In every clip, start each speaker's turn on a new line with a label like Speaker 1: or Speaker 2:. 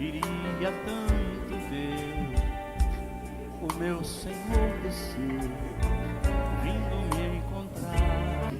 Speaker 1: Queria tanto ver o meu Senhor descer, vindo me encontrar.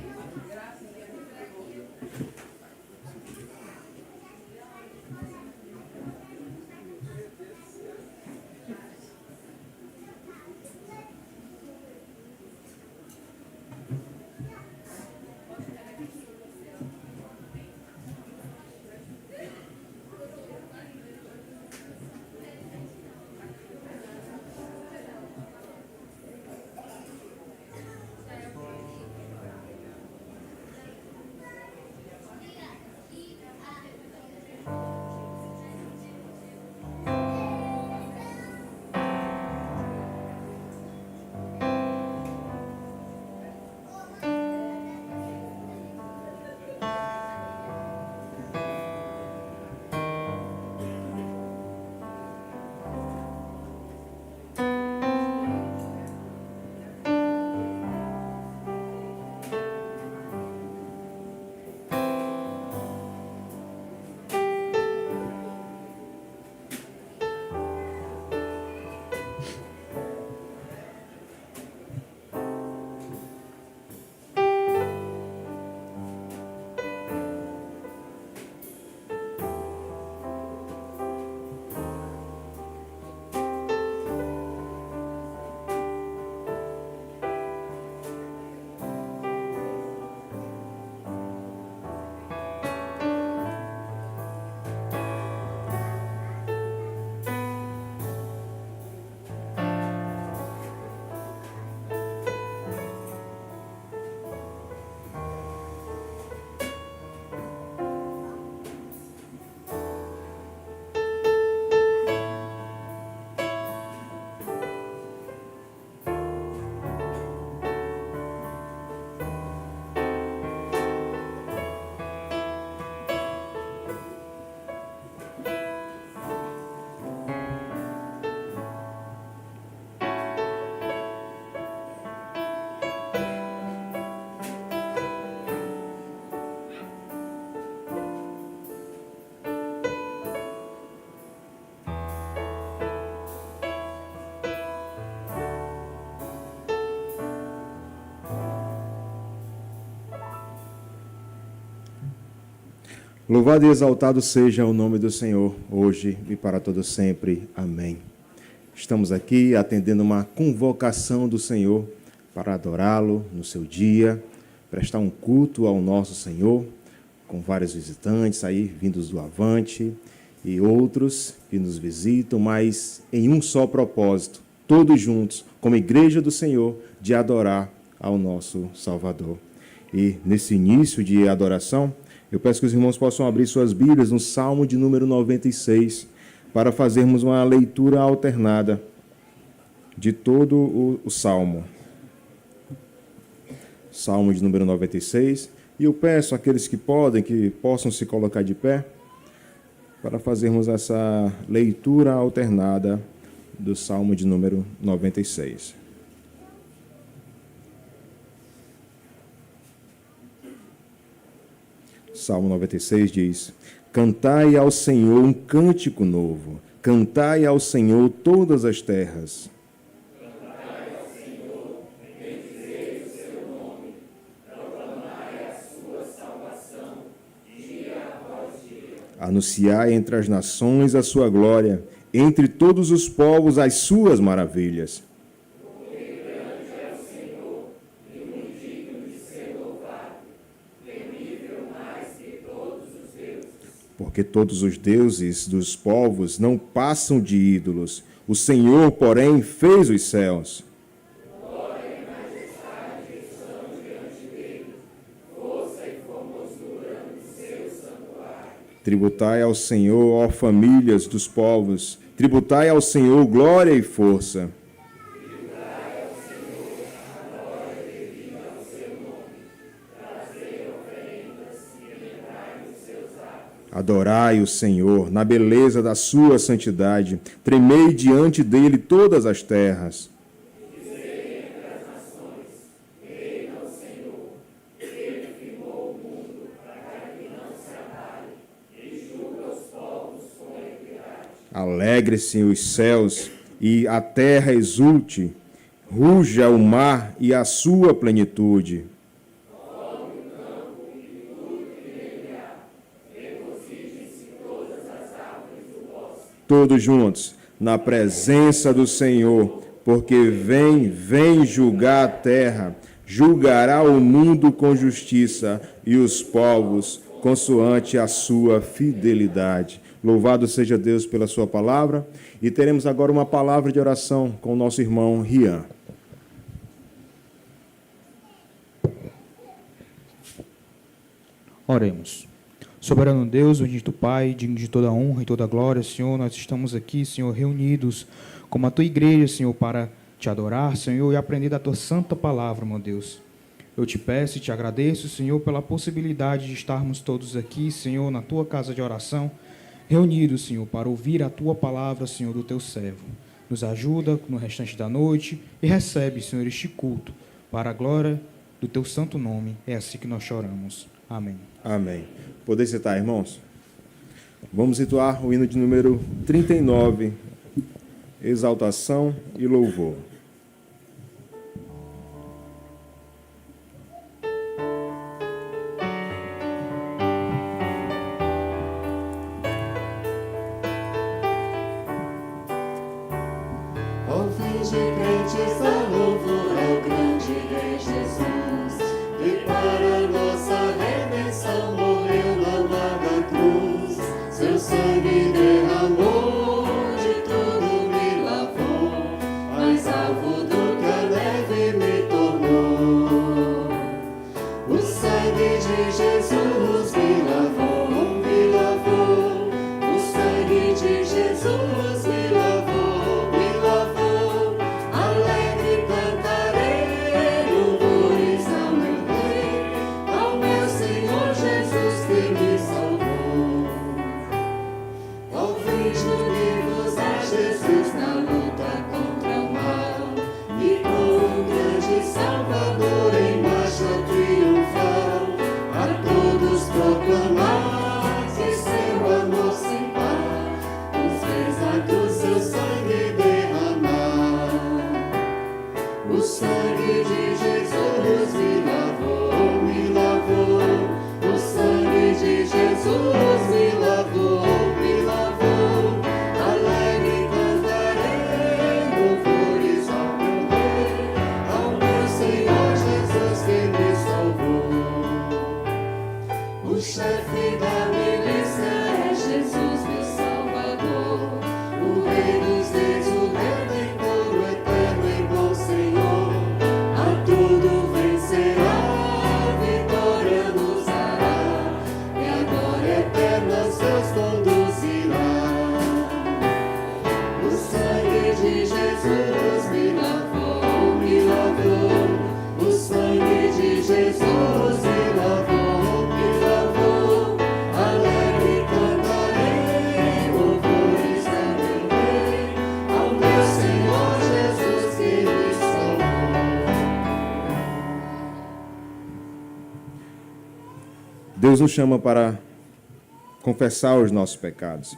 Speaker 2: Louvado e exaltado seja o nome do Senhor, hoje e para todo sempre. Amém. Estamos aqui atendendo uma convocação do Senhor para adorá-lo no seu dia, prestar um culto ao nosso Senhor, com vários visitantes aí vindos do Avante e outros que nos visitam, mas em um só propósito, todos juntos, como igreja do Senhor, de adorar ao nosso Salvador. E nesse início de adoração, eu peço que os irmãos possam abrir suas Bíblias no Salmo de número 96, para fazermos uma leitura alternada de todo o Salmo. Salmo de número 96. E eu peço àqueles que podem, que possam se colocar de pé, para fazermos essa leitura alternada do Salmo de número 96. Salmo 96 diz: Cantai ao Senhor um cântico novo, cantai ao Senhor todas as terras.
Speaker 3: Cantai ao Senhor, bendizei o seu nome, proclamai a sua salvação, dia após dia.
Speaker 2: Anunciai entre as nações a sua glória, entre todos os povos as suas maravilhas. Porque todos os deuses dos povos não passam de ídolos. O Senhor, porém, fez os céus.
Speaker 3: Glória e majestade estão diante dele, força e formosura no seu santuário.
Speaker 2: Tributai ao Senhor, ó famílias dos povos, tributai ao Senhor glória e força.
Speaker 3: Tributai ao Senhor a glória devida ao seu nome, trazei oferendas e entrai nos seus atos.
Speaker 2: Adorai o Senhor na beleza da sua santidade, tremei diante dele todas as terras.
Speaker 3: Dizei entre as nações, reina o Senhor, ele firmou o mundo para que não se abale, e julga os povos com equidade.
Speaker 2: Alegre-se os céus e a terra exulte, ruja o mar e a sua plenitude. Todos juntos, na presença do Senhor, porque vem julgar a terra, julgará o mundo com justiça e os povos consoante a sua fidelidade. Louvado seja Deus pela sua palavra. E teremos agora uma palavra de oração com o nosso irmão Rian.
Speaker 4: Oremos. Soberano Deus, bendito Pai, digno de toda honra e toda glória, Senhor, nós estamos aqui, Senhor, reunidos como a Tua igreja, Senhor, para Te adorar, Senhor, e aprender da Tua santa palavra, meu Deus. Eu Te peço e Te agradeço, Senhor, pela possibilidade de estarmos todos aqui, Senhor, na Tua casa de oração, reunidos, Senhor, para ouvir a Tua palavra, Senhor, do Teu servo. Nos ajuda no restante da noite e recebe, Senhor, este culto para a glória do Teu santo nome. É assim que nós choramos. Amém.
Speaker 2: Amém. Poder sentar, irmãos? Vamos entoar o hino de número 39, Exaltação e Louvor. Deus nos chama para confessar os nossos pecados.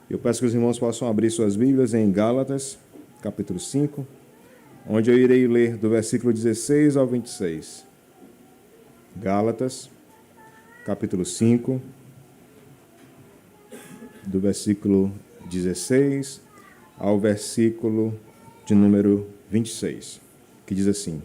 Speaker 2: Eu peço que os irmãos possam abrir suas Bíblias em Gálatas, capítulo 5, onde eu irei ler do versículo 16 ao 26. Gálatas, capítulo 5, do versículo 16 ao versículo de número 26, que diz assim: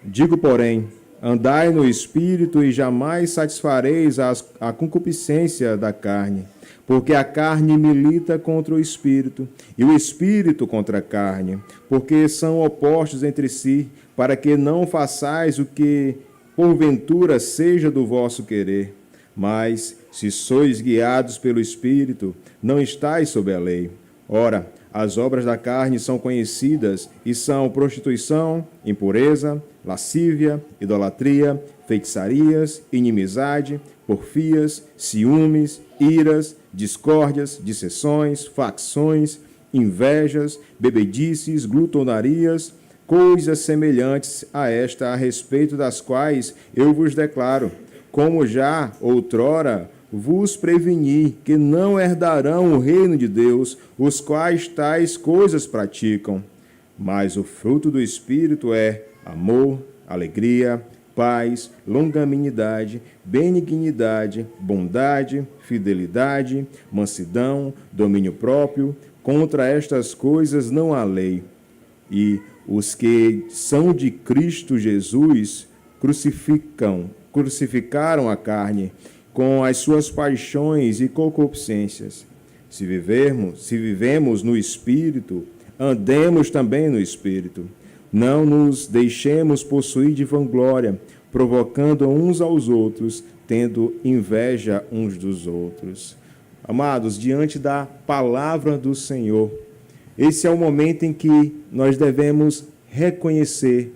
Speaker 2: Digo, porém, andai no Espírito e jamais satisfareis a concupiscência da carne, porque a carne milita contra o Espírito, e o Espírito contra a carne, porque são opostos entre si, para que não façais o que porventura seja do vosso querer. Mas, se sois guiados pelo Espírito, não estáis sob a lei. Ora, as obras da carne são conhecidas e são prostituição, impureza, lascívia, idolatria, feitiçarias, inimizade, porfias, ciúmes, iras, discórdias, dissensões, facções, invejas, bebedices, glutonarias, coisas semelhantes a esta, a respeito das quais eu vos declaro, como já outrora vos preveni que não herdarão o reino de Deus os quais tais coisas praticam. Mas o fruto do Espírito é amor, alegria, paz, longanimidade, benignidade, bondade, fidelidade, mansidão, domínio próprio. Contra estas coisas não há lei. E os que são de Cristo Jesus crucificaram a carne com as suas paixões e concupiscências. Se vivemos no Espírito, andemos também no Espírito. Não nos deixemos possuir de vanglória, provocando uns aos outros, tendo inveja uns dos outros. Amados, diante da palavra do Senhor, esse é o momento em que nós devemos reconhecer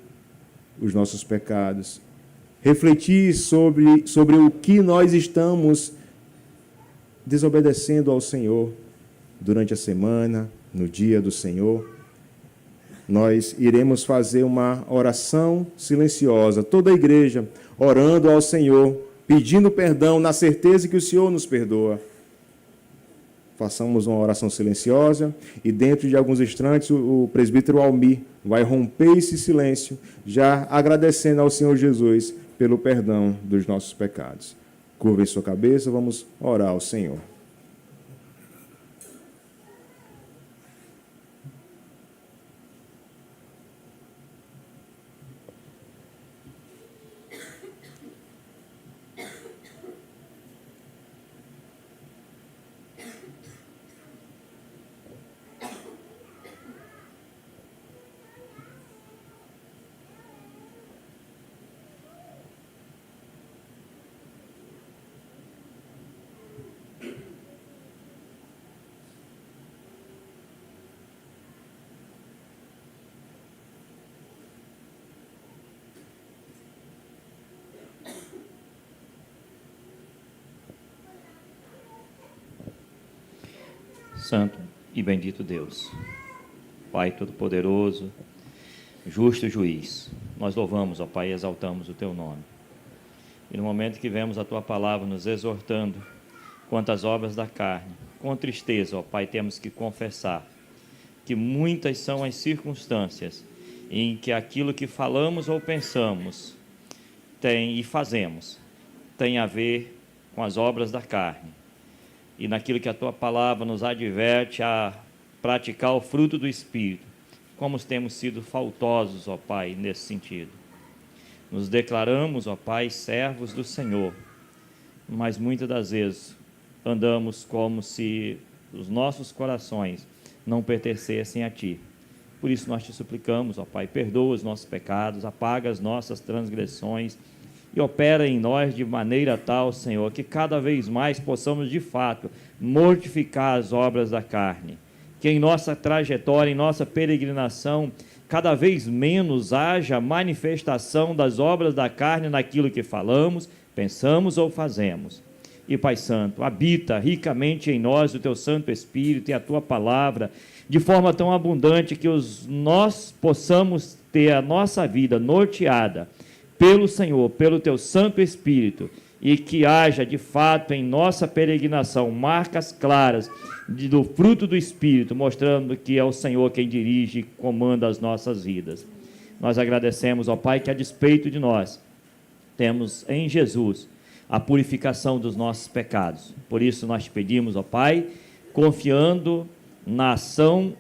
Speaker 2: os nossos pecados, refletir sobre o que nós estamos desobedecendo ao Senhor durante a semana, no dia do Senhor. Nós iremos fazer uma oração silenciosa, toda a igreja orando ao Senhor, pedindo perdão, na certeza que o Senhor nos perdoa. Façamos uma oração silenciosa e dentro de alguns instantes o presbítero Almir vai romper esse silêncio, já agradecendo ao Senhor Jesus pelo perdão dos nossos pecados. Curvem sua cabeça, vamos orar ao Senhor.
Speaker 1: Santo e bendito Deus, Pai Todo-Poderoso, justo juiz, nós louvamos, ó Pai, e exaltamos o Teu nome. E no momento que vemos a Tua palavra nos exortando quanto às obras da carne, com tristeza, ó Pai, temos que confessar que muitas são as circunstâncias em que aquilo que falamos ou pensamos e fazemos tem a ver com as obras da carne. E naquilo que a Tua palavra nos adverte a praticar o fruto do Espírito, como temos sido faltosos, ó Pai, nesse sentido. Nos declaramos, ó Pai, servos do Senhor, mas muitas das vezes andamos como se os nossos corações não pertencessem a Ti. Por isso nós Te suplicamos, ó Pai, perdoa os nossos pecados, apaga as nossas transgressões, e opera em nós de maneira tal, Senhor, que cada vez mais possamos, de fato, mortificar as obras da carne. Que em nossa trajetória, em nossa peregrinação, cada vez menos haja manifestação das obras da carne naquilo que falamos, pensamos ou fazemos. E, Pai Santo, habita ricamente em nós o Teu Santo Espírito e a Tua palavra, de forma tão abundante que nós possamos ter a nossa vida norteada pelo Senhor, pelo Teu Santo Espírito, e que haja, de fato, em nossa peregrinação, marcas claras do fruto do Espírito, mostrando que é o Senhor quem dirige e comanda as nossas vidas. Nós agradecemos, ó Pai, que a despeito de nós, temos em Jesus a purificação dos nossos pecados. Por isso nós te pedimos, ó Pai, confiando na ação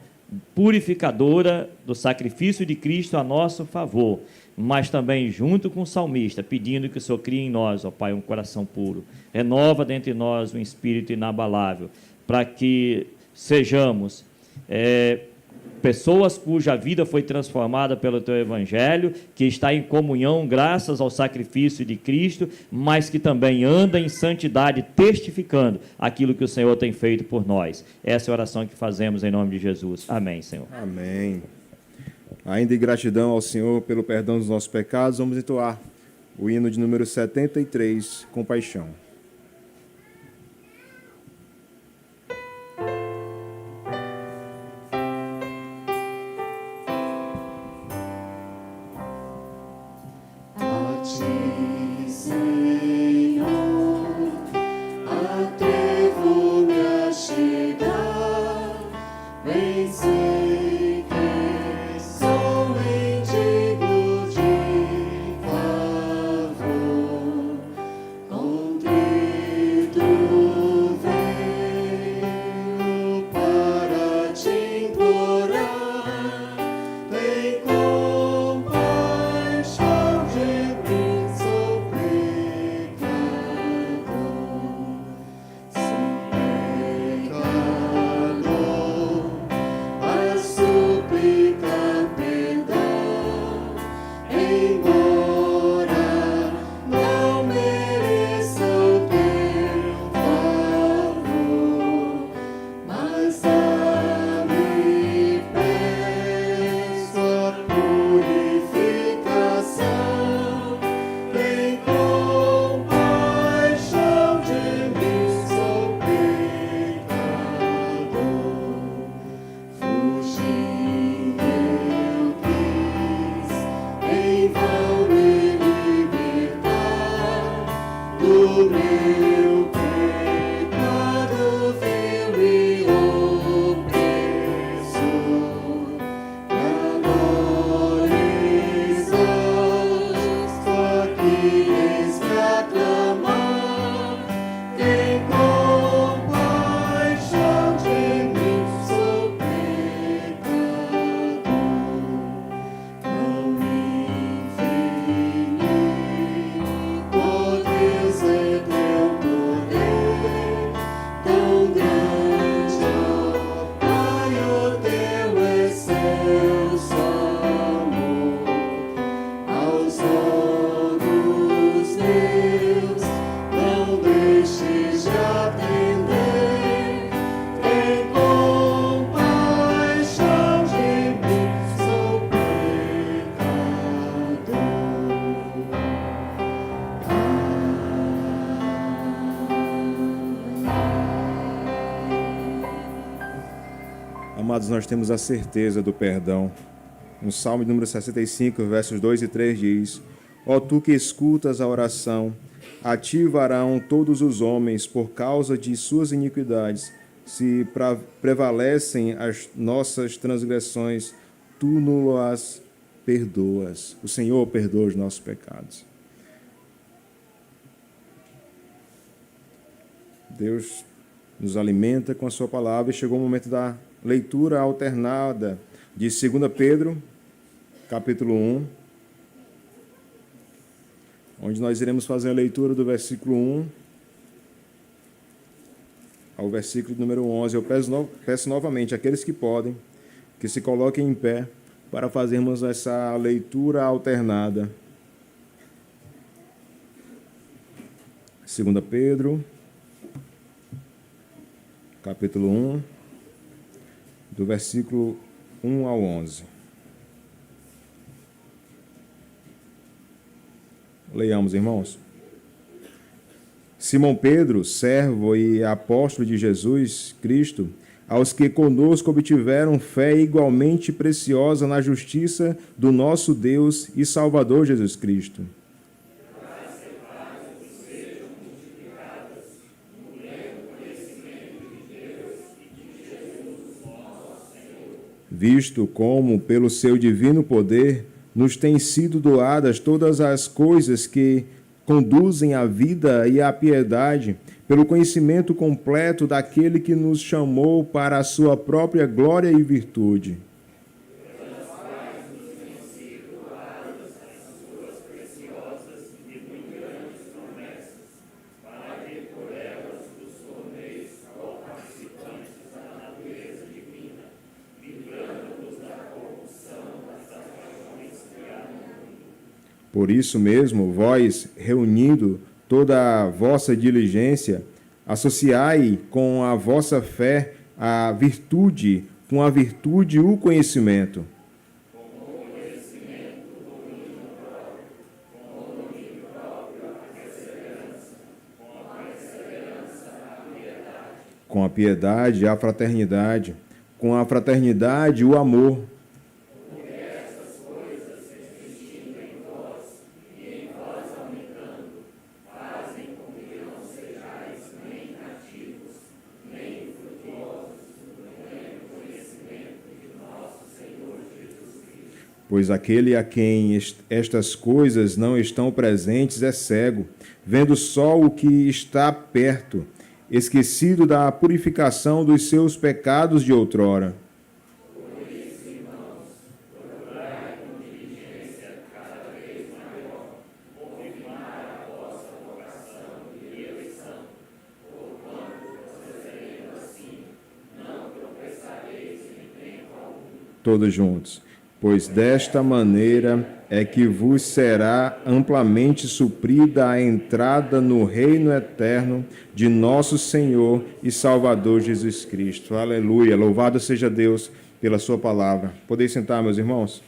Speaker 1: purificadora do sacrifício de Cristo a nosso favor, mas também junto com o salmista, pedindo que o Senhor crie em nós, ó Pai, um coração puro. Renova dentro de nós um espírito inabalável, para que sejamos pessoas cuja vida foi transformada pelo Teu Evangelho, que está em comunhão graças ao sacrifício de Cristo, mas que também anda em santidade, testificando aquilo que o Senhor tem feito por nós. Essa é a oração que fazemos em nome de Jesus. Amém, Senhor.
Speaker 2: Amém. Ainda em gratidão ao Senhor pelo perdão dos nossos pecados, vamos entoar o hino de número 73, Compaixão.
Speaker 3: A Ti, Senhor, a
Speaker 2: Amados, nós temos a certeza do perdão. No Salmo número 65, versos 2 e 3 diz: Ó tu que escutas a oração, a ti varão todos os homens por causa de suas iniquidades. Se prevalecem as nossas transgressões, tu nos perdoas. O Senhor perdoa os nossos pecados. Deus nos alimenta com a sua palavra e chegou o momento da leitura alternada de 2 Pedro, capítulo 1, onde nós iremos fazer a leitura do versículo 1 ao versículo número 11. Eu peço novamente àqueles que podem, que se coloquem em pé para fazermos essa leitura alternada. 2 Pedro, capítulo 1, do versículo 1 ao 11. Leiamos, irmãos. Simão Pedro, servo e apóstolo de Jesus Cristo, aos que conosco obtiveram fé igualmente preciosa na justiça do nosso Deus e Salvador Jesus Cristo. Visto como, pelo seu divino poder, nos têm sido doadas todas as coisas que conduzem à vida e à piedade, pelo conhecimento completo daquele que nos chamou para a sua própria glória e virtude. Por isso mesmo, vós, reunindo toda a vossa diligência, associai com a vossa fé a virtude, com a virtude o conhecimento. Com a piedade, a fraternidade, com a fraternidade, o amor. Pois aquele a quem estas coisas não estão presentes é cego, vendo só o que está perto, esquecido da purificação dos seus pecados de outrora. Por isso, irmãos, procurai com diligência cada vez maior, confirmar a vossa vocação e eleição, porquanto, procedendo assim, não tropeçareis em tempo algum. Todos juntos. Pois desta maneira é que vos será amplamente suprida a entrada no reino eterno de nosso Senhor e Salvador Jesus Cristo. Aleluia! Louvado seja Deus pela sua palavra. Podeis sentar, meus irmãos?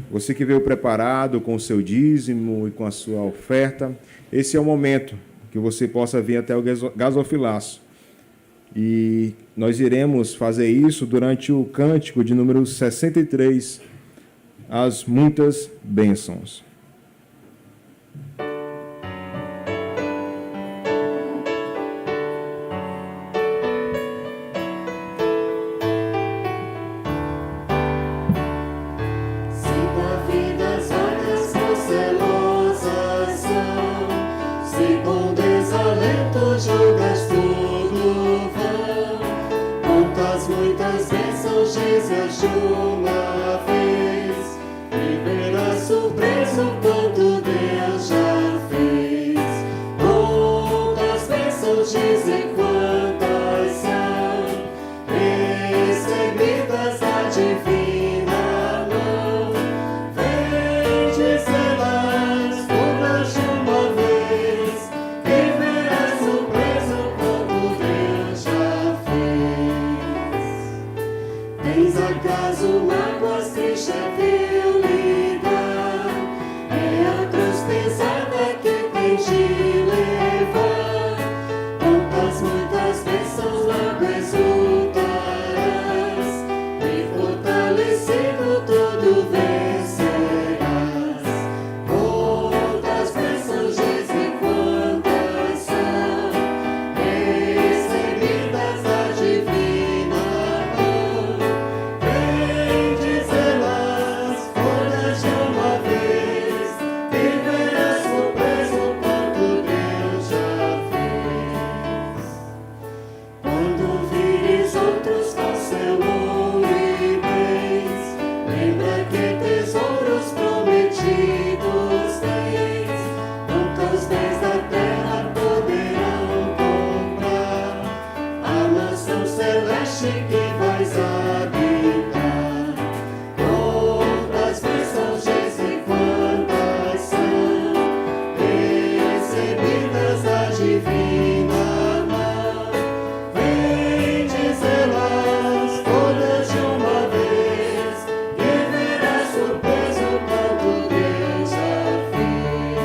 Speaker 2: Você que veio preparado com o seu dízimo e com a sua oferta, esse é o momento que você possa vir até o gasofilaço. E nós iremos fazer isso durante o cântico de número 63, as muitas bênçãos.
Speaker 3: Muitas das bênçãos logo exultarás, e fortalecido todo vencerás. Quantas bênçãos dizem quantas são, recebidas da divina mão. Vem dizê-las todas de uma vez, e verás surpreso quanto Deus já fez. Quando vires outros com seu ouro e bens, lembra que tesouros prometidos tens. Nunca os bens da terra poderão comprar a mansão celeste que vais habitar. Quantas bênçãos dizem quantas são, recebidas da divina mão. Vem dizê-las todas de uma vez, e verás surpreso quanto Deus já fez.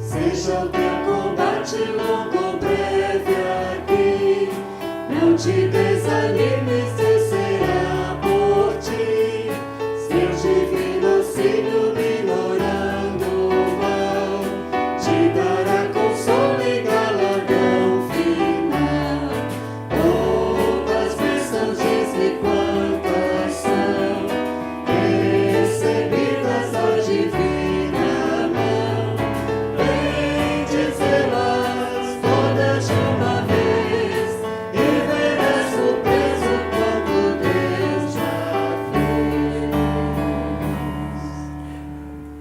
Speaker 3: Seja o teu combate longo ou breve aqui, não te desanimes, Deus será por ti. Seu divino auxílio minorando o mal, te dará consolo e galardão final. Quantas bênçãos diz-me quantas são, recebidas da divina mão. Vem dizê-las todas de uma vez, e verás surpreso quanto Deus já fez.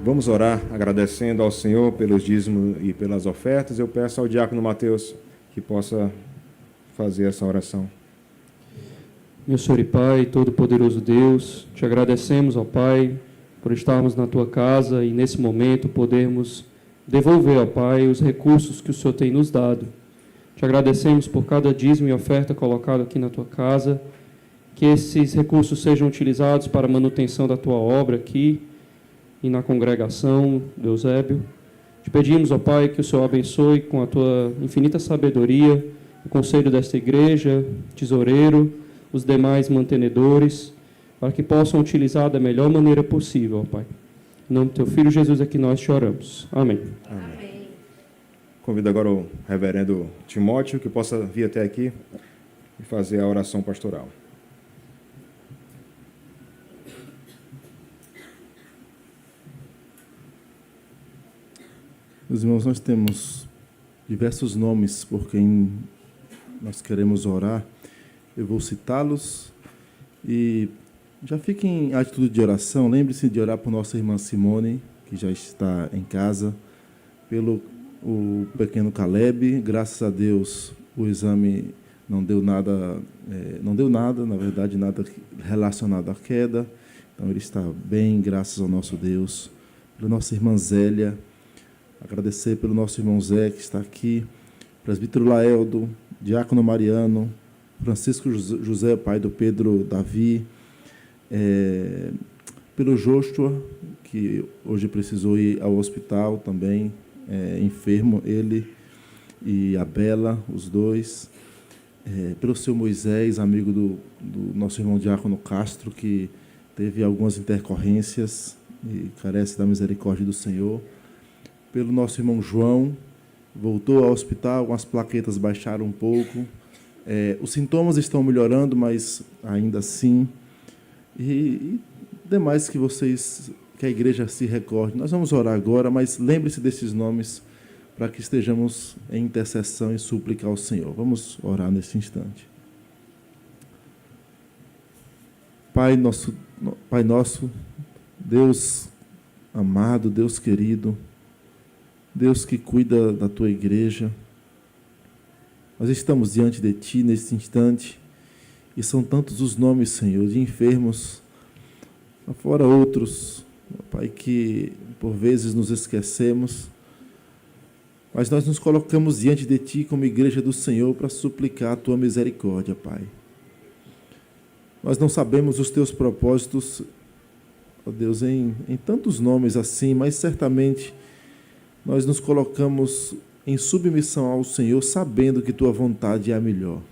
Speaker 2: Vamos orar agradecendo ao Senhor pelos dízimos e pelas ofertas. Eu peço ao diácono Mateus que possa fazer essa oração.
Speaker 5: Meu Senhor e Pai, Todo-Poderoso Deus, te agradecemos, ó Pai, por estarmos na Tua casa e nesse momento podermos devolver, ó Pai, os recursos que o Senhor tem nos dado. Te agradecemos por cada dízimo e oferta colocado aqui na Tua casa, que esses recursos sejam utilizados para a manutenção da Tua obra aqui e na congregação do Eusébio. Te pedimos, ó Pai, que o Senhor abençoe com a Tua infinita sabedoria o conselho desta igreja, tesoureiro, os demais mantenedores, para que possam utilizar da melhor maneira possível, ó Pai. Em nome do Teu Filho Jesus é que nós te oramos. Amém.
Speaker 2: Amém. Convido agora o reverendo Timóteo que possa vir até aqui e fazer a oração pastoral.
Speaker 6: Meus irmãos, nós temos diversos nomes por quem nós queremos orar. Eu vou citá-los e já fique em atitude de oração. Lembre-se de orar por nossa irmã Simone, que já está em casa, pelo o pequeno Caleb. Graças a Deus, o exame não deu nada, na verdade, nada relacionado à queda. Então, ele está bem, graças ao nosso Deus. Pela nossa irmã Zélia, agradecer pelo nosso irmão Zé, que está aqui, presbítero Laeldo, diácono Mariano, Francisco José, pai do Pedro Davi, pelo Joshua, que hoje precisou ir ao hospital também, enfermo, ele e a Bela, os dois, pelo seu Moisés, amigo do nosso irmão diácono Castro, que teve algumas intercorrências e carece da misericórdia do Senhor, pelo nosso irmão João, voltou ao hospital, as plaquetas baixaram um pouco, os sintomas estão melhorando, mas ainda assim, e demais que a igreja se recorde. Nós vamos orar agora, mas lembre-se desses nomes para que estejamos em intercessão e súplica ao Senhor. Vamos orar nesse instante. Pai nosso, Deus amado, Deus querido, Deus que cuida da Tua igreja, nós estamos diante de Ti nesse instante, e são tantos os nomes, Senhor, de enfermos, fora outros, Pai, que por vezes nos esquecemos, mas nós nos colocamos diante de Ti como igreja do Senhor para suplicar a Tua misericórdia, Pai. Nós não sabemos os Teus propósitos, ó Deus, em tantos nomes assim, mas certamente nós nos colocamos em submissão ao Senhor, sabendo que tua vontade é a melhor.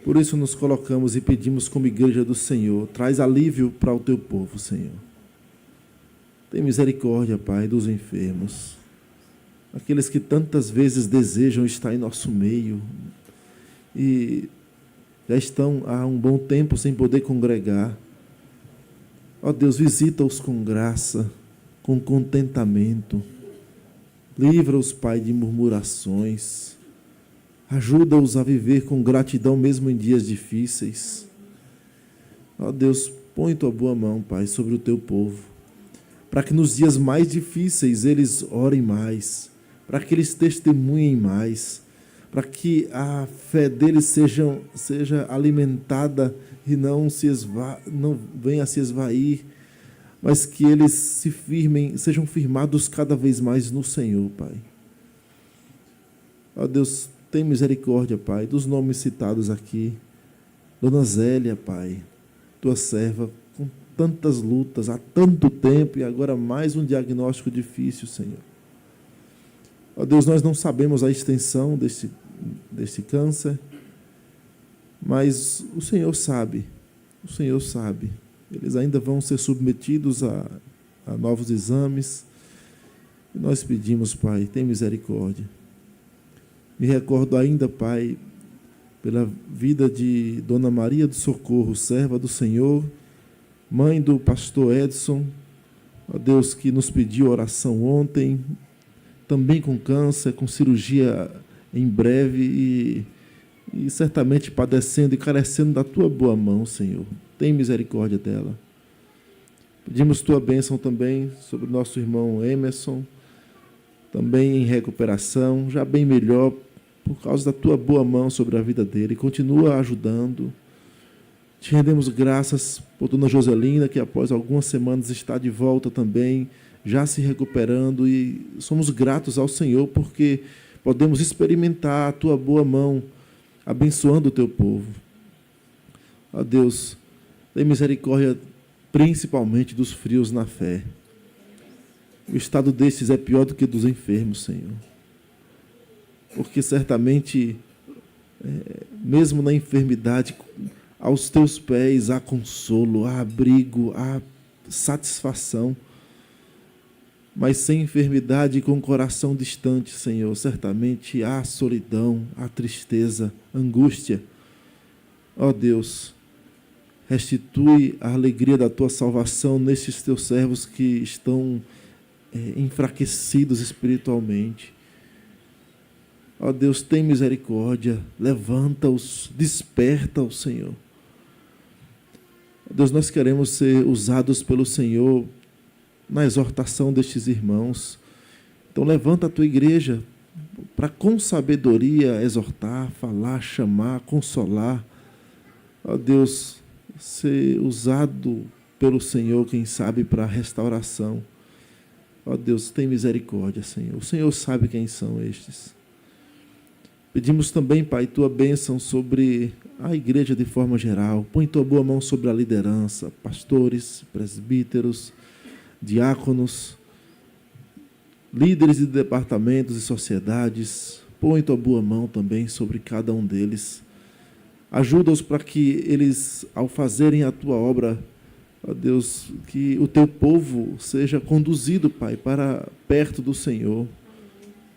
Speaker 6: Por isso nos colocamos e pedimos como igreja do Senhor, traz alívio para o teu povo, Senhor. Tem misericórdia, Pai, dos enfermos, aqueles que tantas vezes desejam estar em nosso meio e já estão há um bom tempo sem poder congregar. Ó Deus, visita-os com graça, com contentamento. Livra-os, Pai, de murmurações. Ajuda-os a viver com gratidão mesmo em dias difíceis. Ó Deus, põe tua boa mão, Pai, sobre o teu povo, para que nos dias mais difíceis eles orem mais, para que eles testemunhem mais, para que a fé deles seja alimentada e não venha a se esvair, mas que eles se firmem, sejam firmados cada vez mais no Senhor, Pai. Ó Deus, tem misericórdia, Pai, dos nomes citados aqui. Dona Zélia, Pai, tua serva, com tantas lutas, há tanto tempo, e agora mais um diagnóstico difícil, Senhor. Ó Deus, nós não sabemos a extensão desse câncer, mas o Senhor sabe, o Senhor sabe. Eles ainda vão ser submetidos a novos exames. E nós pedimos, Pai, tem misericórdia. Me recordo ainda, Pai, pela vida de Dona Maria do Socorro, serva do Senhor, mãe do pastor Edson, ó Deus, que nos pediu oração ontem, também com câncer, com cirurgia em breve e certamente padecendo e carecendo da tua boa mão, Senhor. Tem misericórdia dela. Pedimos tua bênção também sobre o nosso irmão Emerson, também em recuperação, já bem melhor, por causa da tua boa mão sobre a vida dele. Continua ajudando. Te rendemos graças por Dona Joselina, que após algumas semanas está de volta também, já se recuperando, e somos gratos ao Senhor porque podemos experimentar a tua boa mão abençoando o teu povo. Ó Deus, tem misericórdia principalmente dos frios na fé. O estado destes é pior do que dos enfermos, Senhor. Porque certamente, mesmo na enfermidade, aos teus pés há consolo, há abrigo, há satisfação. Mas sem enfermidade e com o coração distante, Senhor, certamente há solidão, há tristeza, angústia. Ó Deus, restitui a alegria da tua salvação nesses teus servos que estão enfraquecidos espiritualmente. Ó Deus, tem misericórdia, levanta-os, desperta-os, Senhor. Ó Deus, nós queremos ser usados pelo Senhor na exortação destes irmãos. Então levanta a tua igreja para com sabedoria exortar, falar, chamar, consolar. Ó Deus, ser usado pelo Senhor, quem sabe, para a restauração. Ó Deus, tem misericórdia, Senhor. O Senhor sabe quem são estes. Pedimos também, Pai, tua bênção sobre a igreja de forma geral. Põe tua boa mão sobre a liderança, pastores, presbíteros, diáconos, líderes de departamentos e sociedades. Põe tua boa mão também sobre cada um deles. Ajuda-os para que eles, ao fazerem a tua obra, ó Deus, que o teu povo seja conduzido, Pai, para perto do Senhor,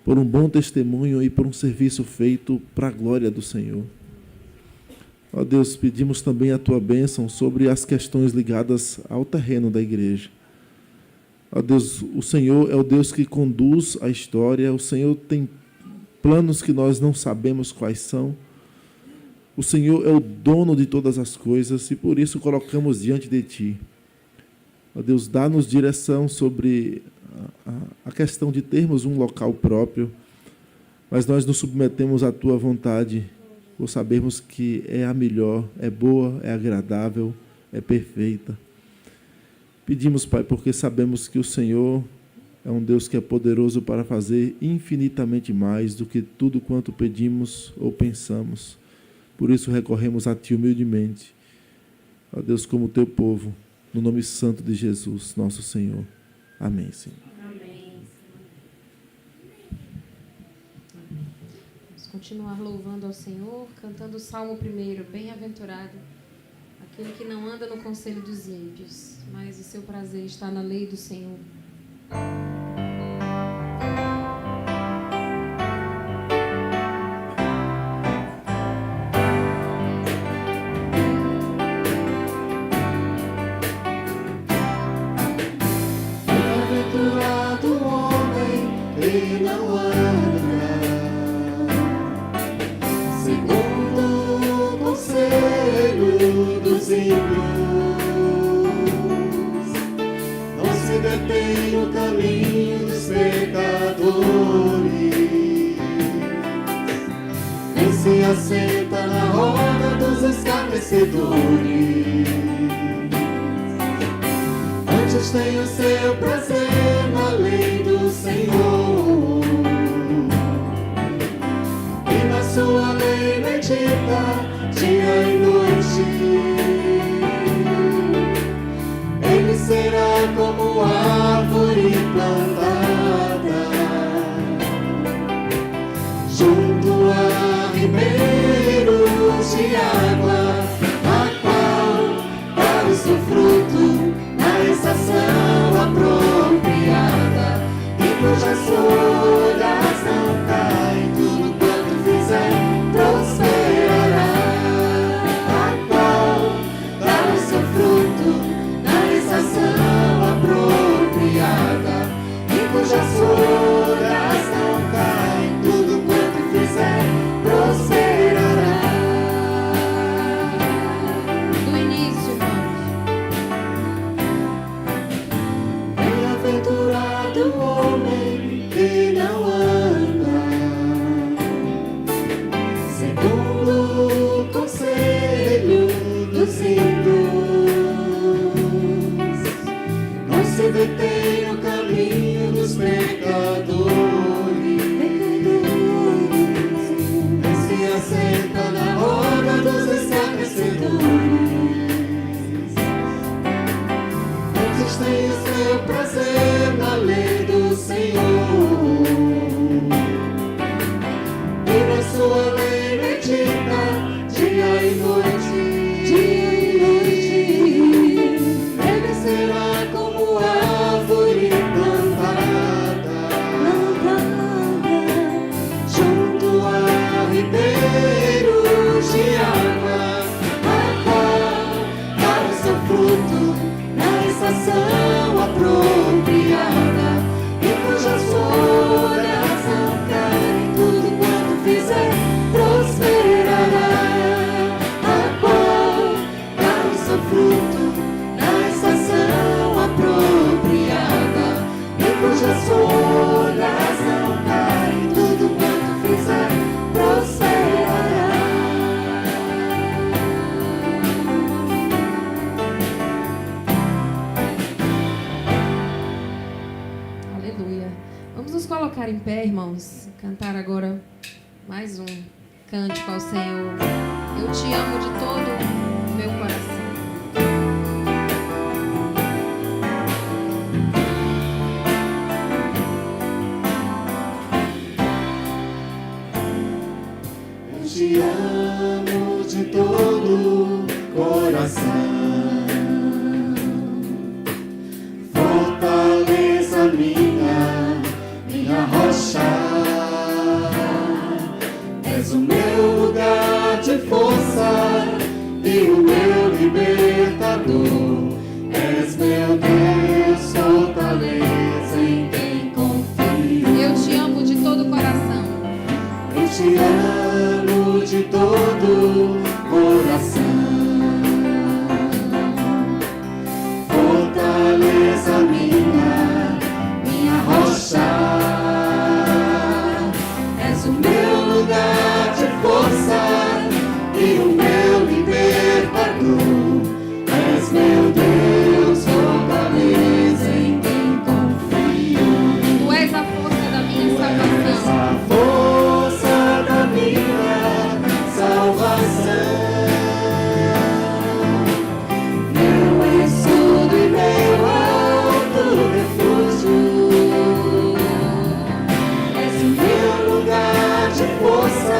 Speaker 6: por um bom testemunho e por um serviço feito para a glória do Senhor. Ó Deus, pedimos também a tua bênção sobre as questões ligadas ao terreno da igreja. Ó Deus, o Senhor é o Deus que conduz a história, o Senhor tem planos que nós não sabemos quais são. O Senhor é o dono de todas as coisas e por isso colocamos diante de Ti. Ó Deus, dá-nos direção sobre a questão de termos um local próprio, mas nós nos submetemos à Tua vontade, por sabermos que é a melhor, é boa, é agradável, é perfeita. Pedimos, Pai, porque sabemos que o Senhor é um Deus que é poderoso para fazer infinitamente mais do que tudo quanto pedimos ou pensamos. Por isso recorremos a Ti humildemente, ó Deus, como Teu povo, no nome santo de Jesus, nosso Senhor. Amém, Senhor.
Speaker 3: Amém. Vamos continuar louvando ao Senhor, cantando o Salmo 1. Bem-aventurado aquele que não anda no conselho dos ímpios, mas o seu prazer está na lei do Senhor.
Speaker 7: Bem-aventurado o homem que não anda segundo o conselho dos ímpios, não se detém no caminho dos pecadores, nem se assenta na roda dos escarnecedores. Antes tem o seu prazer na lei do Senhor, e na sua lei medita dia e noite. Ele será como árvore plantada junto a ribeiros de água, a qual dá o seu fruto na estação apropriada, e cujas folhas não caem, tudo quanto fizer prosperará, a qual dá o seu fruto na estação apropriada, e cujas folhas não caem, tudo quanto fizer prosperará.
Speaker 3: Do início, irmãos.
Speaker 7: Bem-aventurado o homem que não anda segundo o conselho dos ímpios, não se detém no caminho dos pecadores, nem se assenta na roda dos escarnecedores. Antes tem o seu prazer na lei do Senhor, e na sua lei medita dia e noite, dia e noite. Ele será como árvore plantada junto a ribeiros de água, a qual dá o seu fruto na estação apropriada, e cujas folhas não caem, tudo quanto fizer prosperará, a qual dá o seu fruto na estação apropriada, e cujas folhas não caem, tudo quanto fizer prosperará.
Speaker 3: Aleluia. Vamos nos colocar em pé, irmãos. Cantar agora mais um cântico ao Senhor. Eu te amo de todo o meu coração.
Speaker 7: Eu te amo de todo o coração, fortaleza minha rocha, és o meu lugar de força e o meu libertador, és meu Deus, fortaleza em quem confio.
Speaker 3: Eu te amo de todo o coração.
Speaker 7: Eu te amo de todo o coração, fortaleza minha rocha, és o meu lugar de força e o meu libertador, és meu Deus, fortaleza em quem confio.
Speaker 3: Tu és a força da minha salvação.
Speaker 7: A força da minha salvação, meu escudo e meu alto refúgio, és o meu lugar de força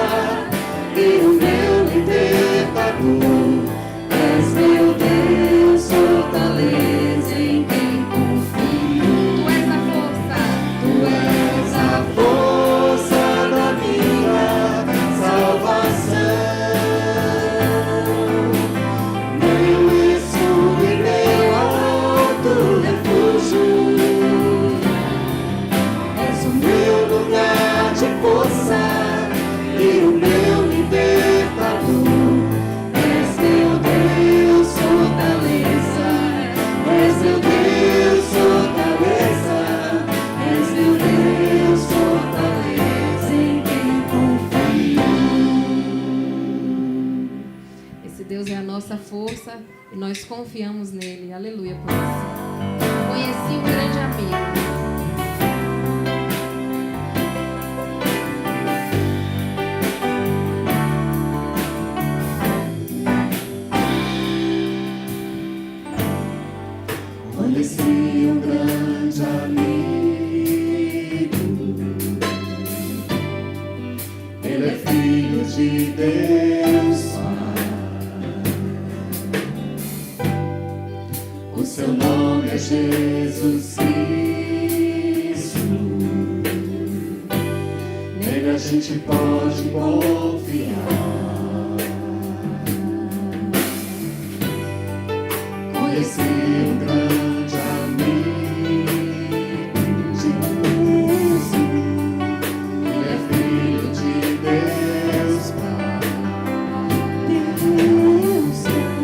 Speaker 7: e o meu libertador. És meu Deus, fortaleza. És meu Deus, fortaleza. És meu Deus, fortaleza em quem confio.
Speaker 3: Esse Deus é a nossa força e nós confiamos nele. Aleluia por isso. Conheci um grande amigo.
Speaker 7: Conheci um grande amigo. Ele é filho de Deus Pai. O seu nome é Jesus Cristo. Nele a gente pode confiar. Conheci um grande amigo, Jesus. Ele é filho de Deus Pai. Deus Pai.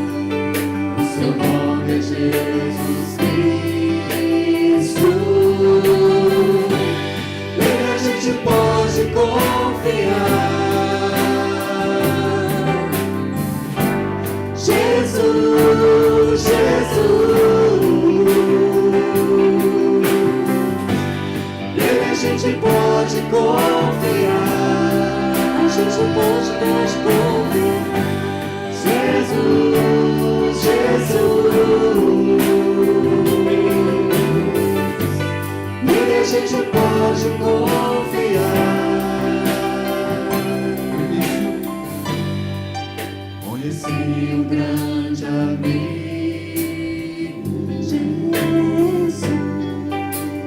Speaker 7: O seu nome é Jesus Cristo. Nele a gente pode confiar. Jesus, Jesus. Nele a gente pode confiar. A gente pode confiar. Jesus, Jesus. Nele a gente pode confiar. Conheci um grande amigo, Jesus.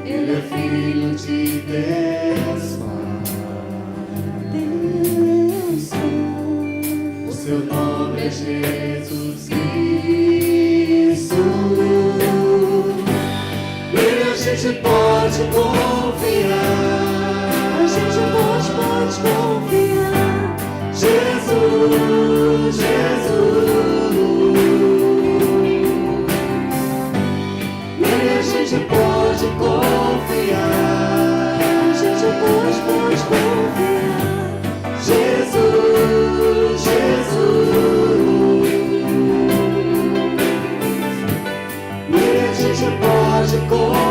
Speaker 7: Ele é filho de Deus Pai. Deus Pai. O seu nome é Jesus Cristo. Nele a gente pode confiar. A gente pode confiar. Jesus, Jesus. Nele a gente pode confiar. A gente pode confiar. Jesus, Jesus. Nele a gente pode confiar.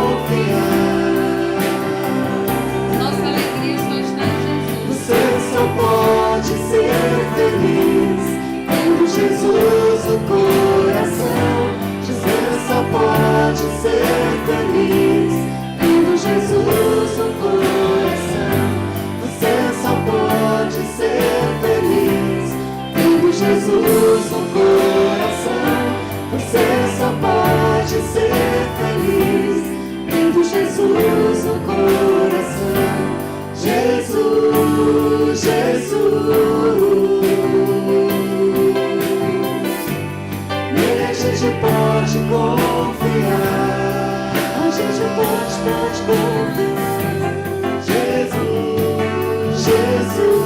Speaker 3: Nossa alegria só está em Jesus.
Speaker 7: Você só pode ser feliz tendo Jesus no coração. Você só pode ser feliz tendo Jesus no coração. Você só pode ser feliz tendo Jesus no coração. Você só pode ser feliz tendo Jesus no coração. Jesus, Jesus. Nele a gente pode confiar. A gente pode confiar. Jesus, Jesus.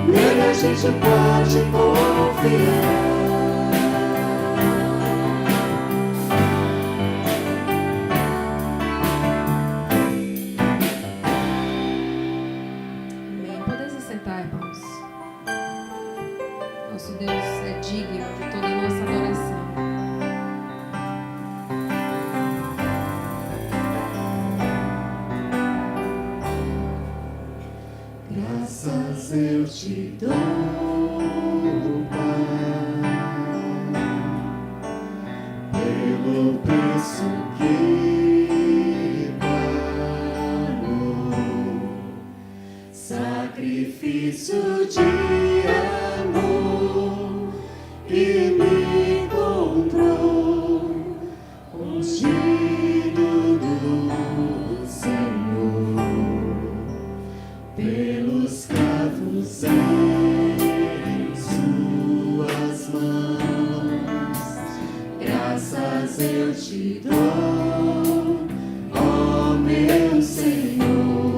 Speaker 7: Nele a gente pode confiar.
Speaker 3: Podem se sentar, irmãos. Nosso Deus é digno de toda a nossa adoração.
Speaker 7: Graças eu te dou, Pai, pelo preço que pagou, sacrifício de amor que me encontrou, ungido do Senhor. Pelos cravos em suas mãos, graças eu te dou, ó meu Senhor.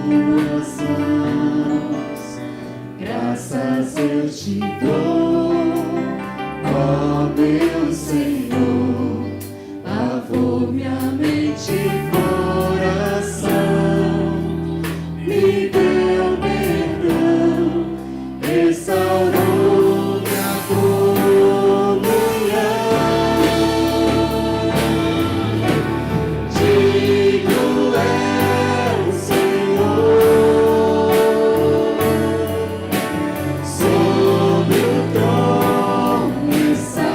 Speaker 7: tuas mãos. Graças eu te dou, ó meu Senhor, lavou minha mente e coração, me deu perdão, restaurou minha comunhão. Digno é o Senhor, sobre o trono está,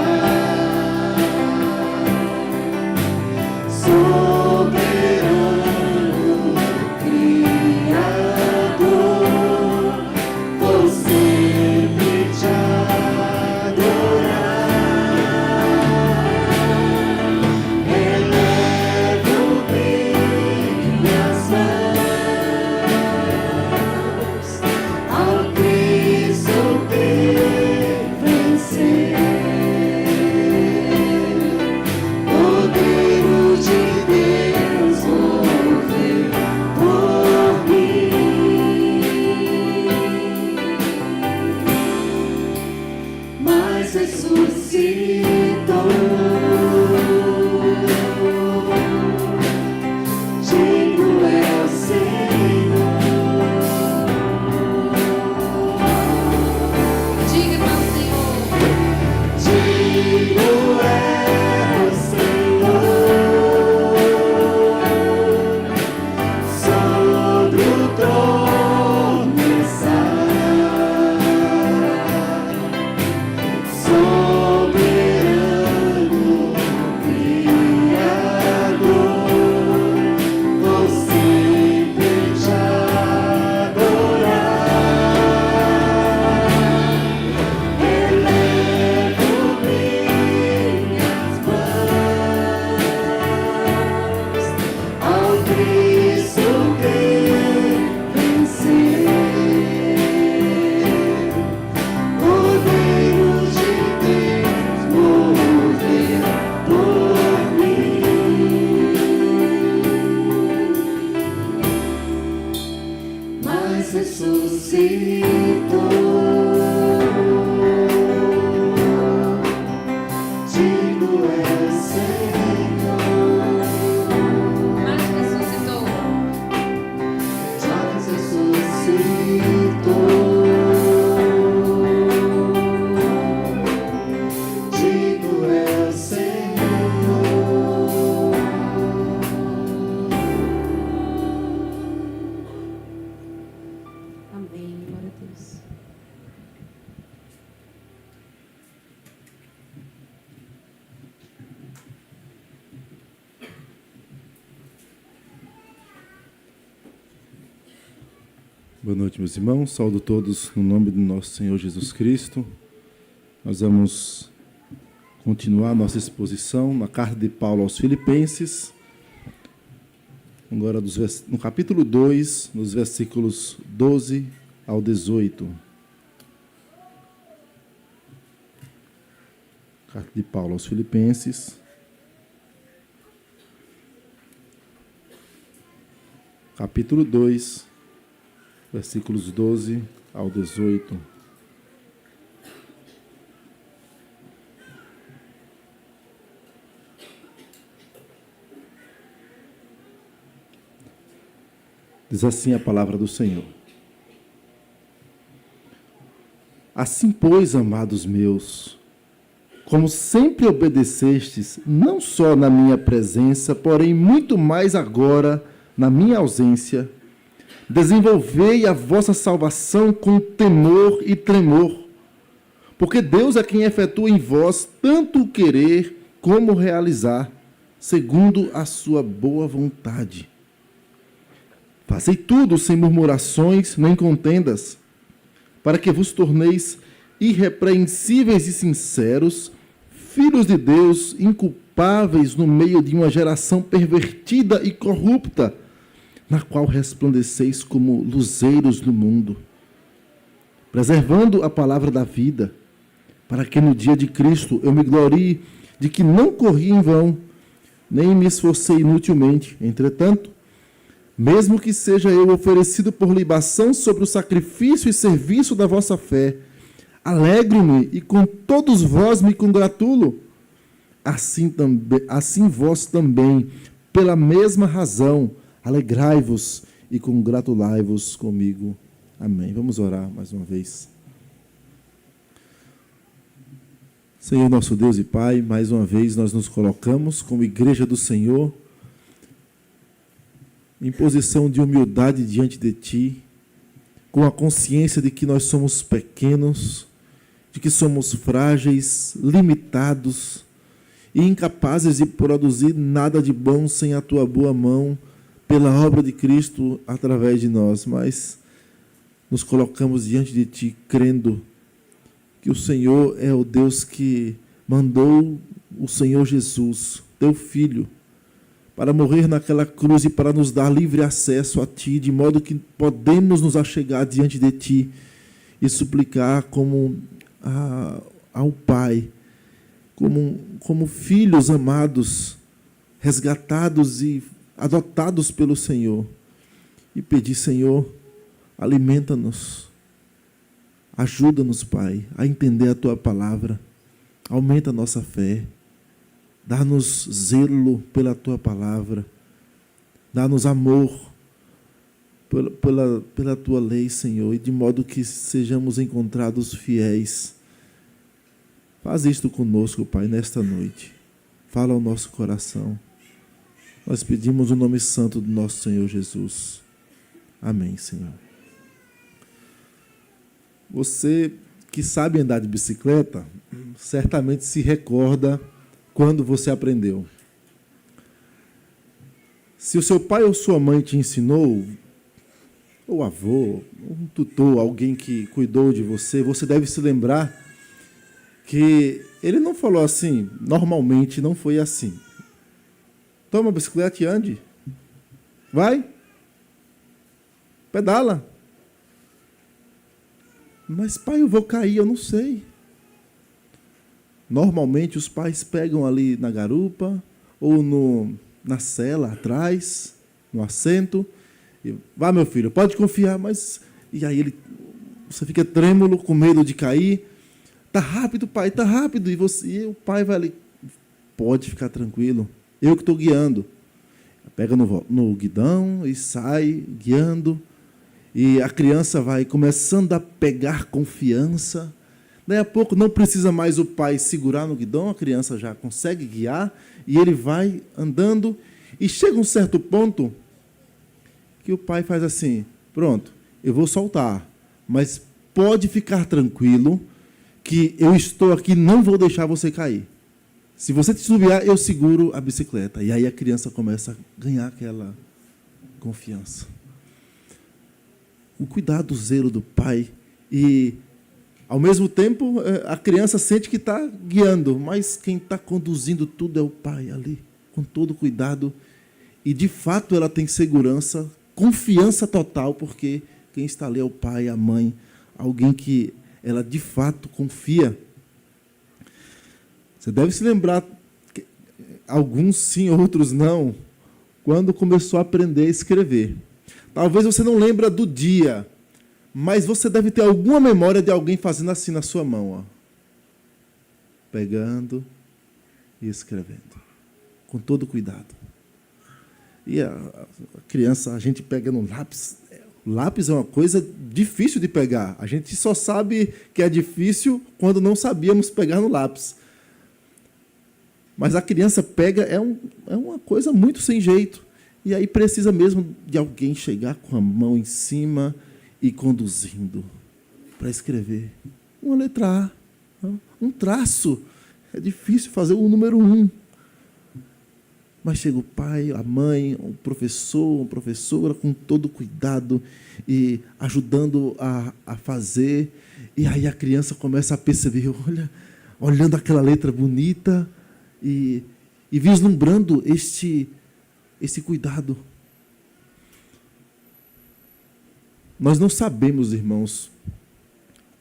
Speaker 7: soberano Criador, vou sempre te adorar. Elevo minhas mãos ao Cristo que venceu, poder de Deus mover por mim, mas ressuscitou. Digno é o Senhor,
Speaker 3: Diga para o Senhor.
Speaker 7: digno é o Senhor, sobre o trono está, soberano Criador, vou sempre te adorar. Elevo minhas mãos ao Cristo que venceu, poder de Deus mover por mim, mas ressuscitou. Digno é o Senhor,
Speaker 3: Mas ressuscitou.
Speaker 7: mas ressuscitou. Digno é o Senhor.
Speaker 3: Amém. Glória a Deus.
Speaker 6: Boa noite, meus irmãos. Saúdo todos no nome do nosso Senhor Jesus Cristo. Nós vamos continuar nossa exposição na carta de Paulo aos Filipenses, agora no capítulo 2, nos versículos 12 ao 18. Carta de Paulo aos Filipenses, capítulo 2, versículos 12 ao 18. Diz assim a palavra do Senhor. Assim, pois, amados meus, como sempre obedecestes, não só na minha presença, porém muito mais agora na minha ausência, desenvolvei a vossa salvação com temor e tremor, porque Deus é quem efetua em vós tanto o querer como o realizar, segundo a sua boa vontade. Fazei tudo sem murmurações nem contendas, para que vos torneis irrepreensíveis e sinceros, filhos de Deus, inculpáveis no meio de uma geração pervertida e corrupta, na qual resplandeceis como luzeiros no mundo, preservando a palavra da vida, para que no dia de Cristo eu me glorie de que não corri em vão, nem me esforcei inutilmente. Entretanto, mesmo que seja eu oferecido por libação sobre o sacrifício e serviço da vossa fé. Alegro-me e com todos vós me congratulo. Assim vós também, pela mesma razão, alegrai-vos e congratulai-vos comigo. Amém. Vamos orar mais uma vez. Senhor nosso Deus e Pai, mais uma vez nós nos colocamos como igreja do Senhor, em posição de humildade diante de Ti, com a consciência de que nós somos pequenos, de que somos frágeis, limitados e incapazes de produzir nada de bom sem a Tua boa mão, pela obra de Cristo através de nós, mas nos colocamos diante de Ti, crendo que o Senhor é o Deus que mandou o Senhor Jesus, Teu Filho, para morrer naquela cruz e para nos dar livre acesso a Ti, de modo que podemos nos achegar diante de Ti e suplicar como ao Pai, como filhos amados, resgatados e adotados pelo Senhor, e pedir: Senhor, alimenta-nos, ajuda-nos, Pai, a entender a Tua palavra, aumenta a nossa fé, dá-nos zelo pela Tua palavra, dá-nos amor pela Tua lei, Senhor, e de modo que sejamos encontrados fiéis. Faz isto conosco, Pai, nesta noite. Fala ao nosso coração. Nós pedimos o nome santo do nosso Senhor Jesus. Amém, Senhor. Você que sabe andar de bicicleta, certamente se recorda quando você aprendeu. Se o seu pai ou sua mãe te ensinou, ou avô, um tutor, alguém que cuidou de você, você deve se lembrar que ele não falou assim, normalmente não foi assim. Toma a bicicleta e ande. Vai. Pedala. Mas, pai, eu vou cair, eu não sei. Normalmente os pais pegam ali na garupa ou na sela atrás, no assento, e vai, meu filho, pode confiar, mas... E aí você fica trêmulo, com medo de cair. Tá rápido, pai, tá rápido. E o pai vai ali, pode ficar tranquilo, eu que estou guiando. Pega no guidão e sai guiando. E a criança vai começando a pegar confiança. Daí a pouco não precisa mais o pai segurar no guidão, a criança já consegue guiar e ele vai andando. E chega um certo ponto que o pai faz assim: pronto, eu vou soltar, mas pode ficar tranquilo que eu estou aqui, não vou deixar você cair. Se você te subir, eu seguro a bicicleta. E aí a criança começa a ganhar aquela confiança. O cuidado, o zelo do pai. E, ao mesmo tempo, a criança sente que está guiando, mas quem está conduzindo tudo é o pai ali, com todo cuidado. E, de fato, ela tem segurança, confiança total, porque quem está ali é o pai, a mãe, alguém que ela, de fato, confia. Você deve se lembrar, que alguns sim, outros não, quando começou a aprender a escrever. Talvez você não lembre do dia, mas você deve ter alguma memória de alguém fazendo assim na sua mão, ó, pegando e escrevendo, com todo cuidado. E a criança, a gente pega no lápis. O lápis é uma coisa difícil de pegar. A gente só sabe que é difícil quando não sabíamos pegar no lápis. Mas a criança pega, é uma coisa muito sem jeito. E aí precisa mesmo de alguém chegar com a mão em cima e conduzindo para escrever. Uma letra A, um traço. É difícil fazer o número 1. Mas chega o pai, a mãe, o professor, a professora, com todo cuidado e ajudando a fazer. E aí a criança começa a perceber, olhando aquela letra bonita e vislumbrando esse cuidado. Nós não sabemos, irmãos,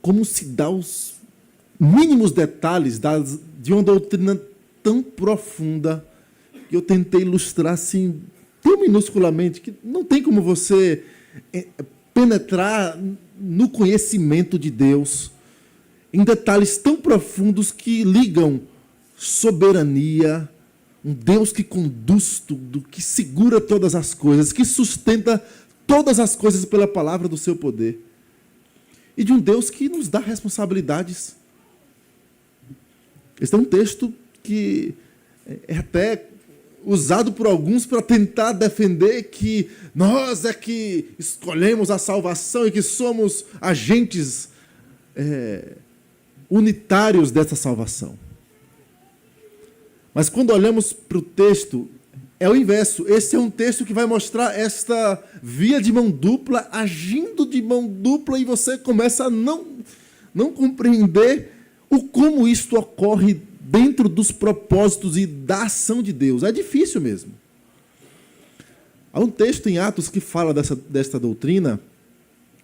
Speaker 6: como se dá os mínimos detalhes de uma doutrina tão profunda que eu tentei ilustrar assim tão minusculamente que não tem como você penetrar no conhecimento de Deus em detalhes tão profundos que ligam soberania, um Deus que conduz tudo, que segura todas as coisas, que sustenta todas as coisas pela palavra do seu poder. E de um Deus que nos dá responsabilidades. Este é um texto que é até usado por alguns para tentar defender que nós é que escolhemos a salvação e que somos agentes unitários dessa salvação. Mas quando olhamos para o texto, é o inverso. Esse é um texto que vai mostrar esta via de mão dupla, agindo de mão dupla, e você começa a não compreender como isto ocorre dentro dos propósitos e da ação de Deus. É difícil mesmo. Há um texto em Atos que fala desta doutrina,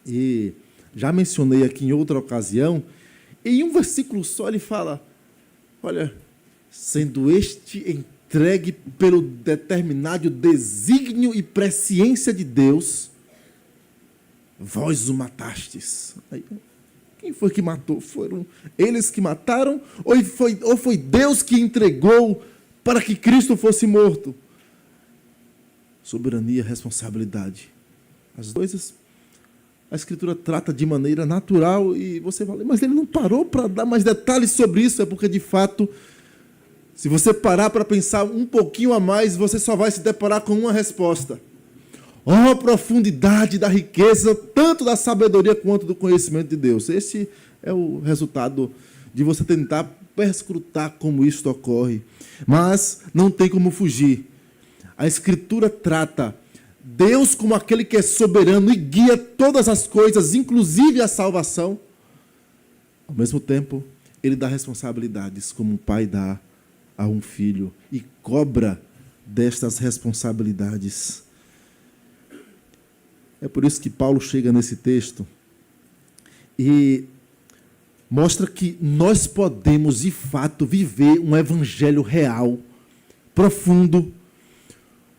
Speaker 6: e já mencionei aqui em outra ocasião, e em um versículo só ele fala, olha, sendo este entregue pelo determinado desígnio e presciência de Deus, vós o matastes. Aí, quem foi que matou? Foram eles que mataram? Ou foi Deus que entregou para que Cristo fosse morto? Soberania, responsabilidade. As coisas, a Escritura trata de maneira natural e você fala, mas ele não parou para dar mais detalhes sobre isso. É porque, de fato, se você parar para pensar um pouquinho a mais, você só vai se deparar com uma resposta. A profundidade da riqueza, tanto da sabedoria quanto do conhecimento de Deus. Esse é o resultado de você tentar perscrutar como isto ocorre. Mas não tem como fugir. A Escritura trata Deus como aquele que é soberano e guia todas as coisas, inclusive a salvação. Ao mesmo tempo, ele dá responsabilidades, como um pai dá a um filho, e cobra destas responsabilidades. É por isso que Paulo chega nesse texto e mostra que nós podemos, de fato, viver um evangelho real, profundo,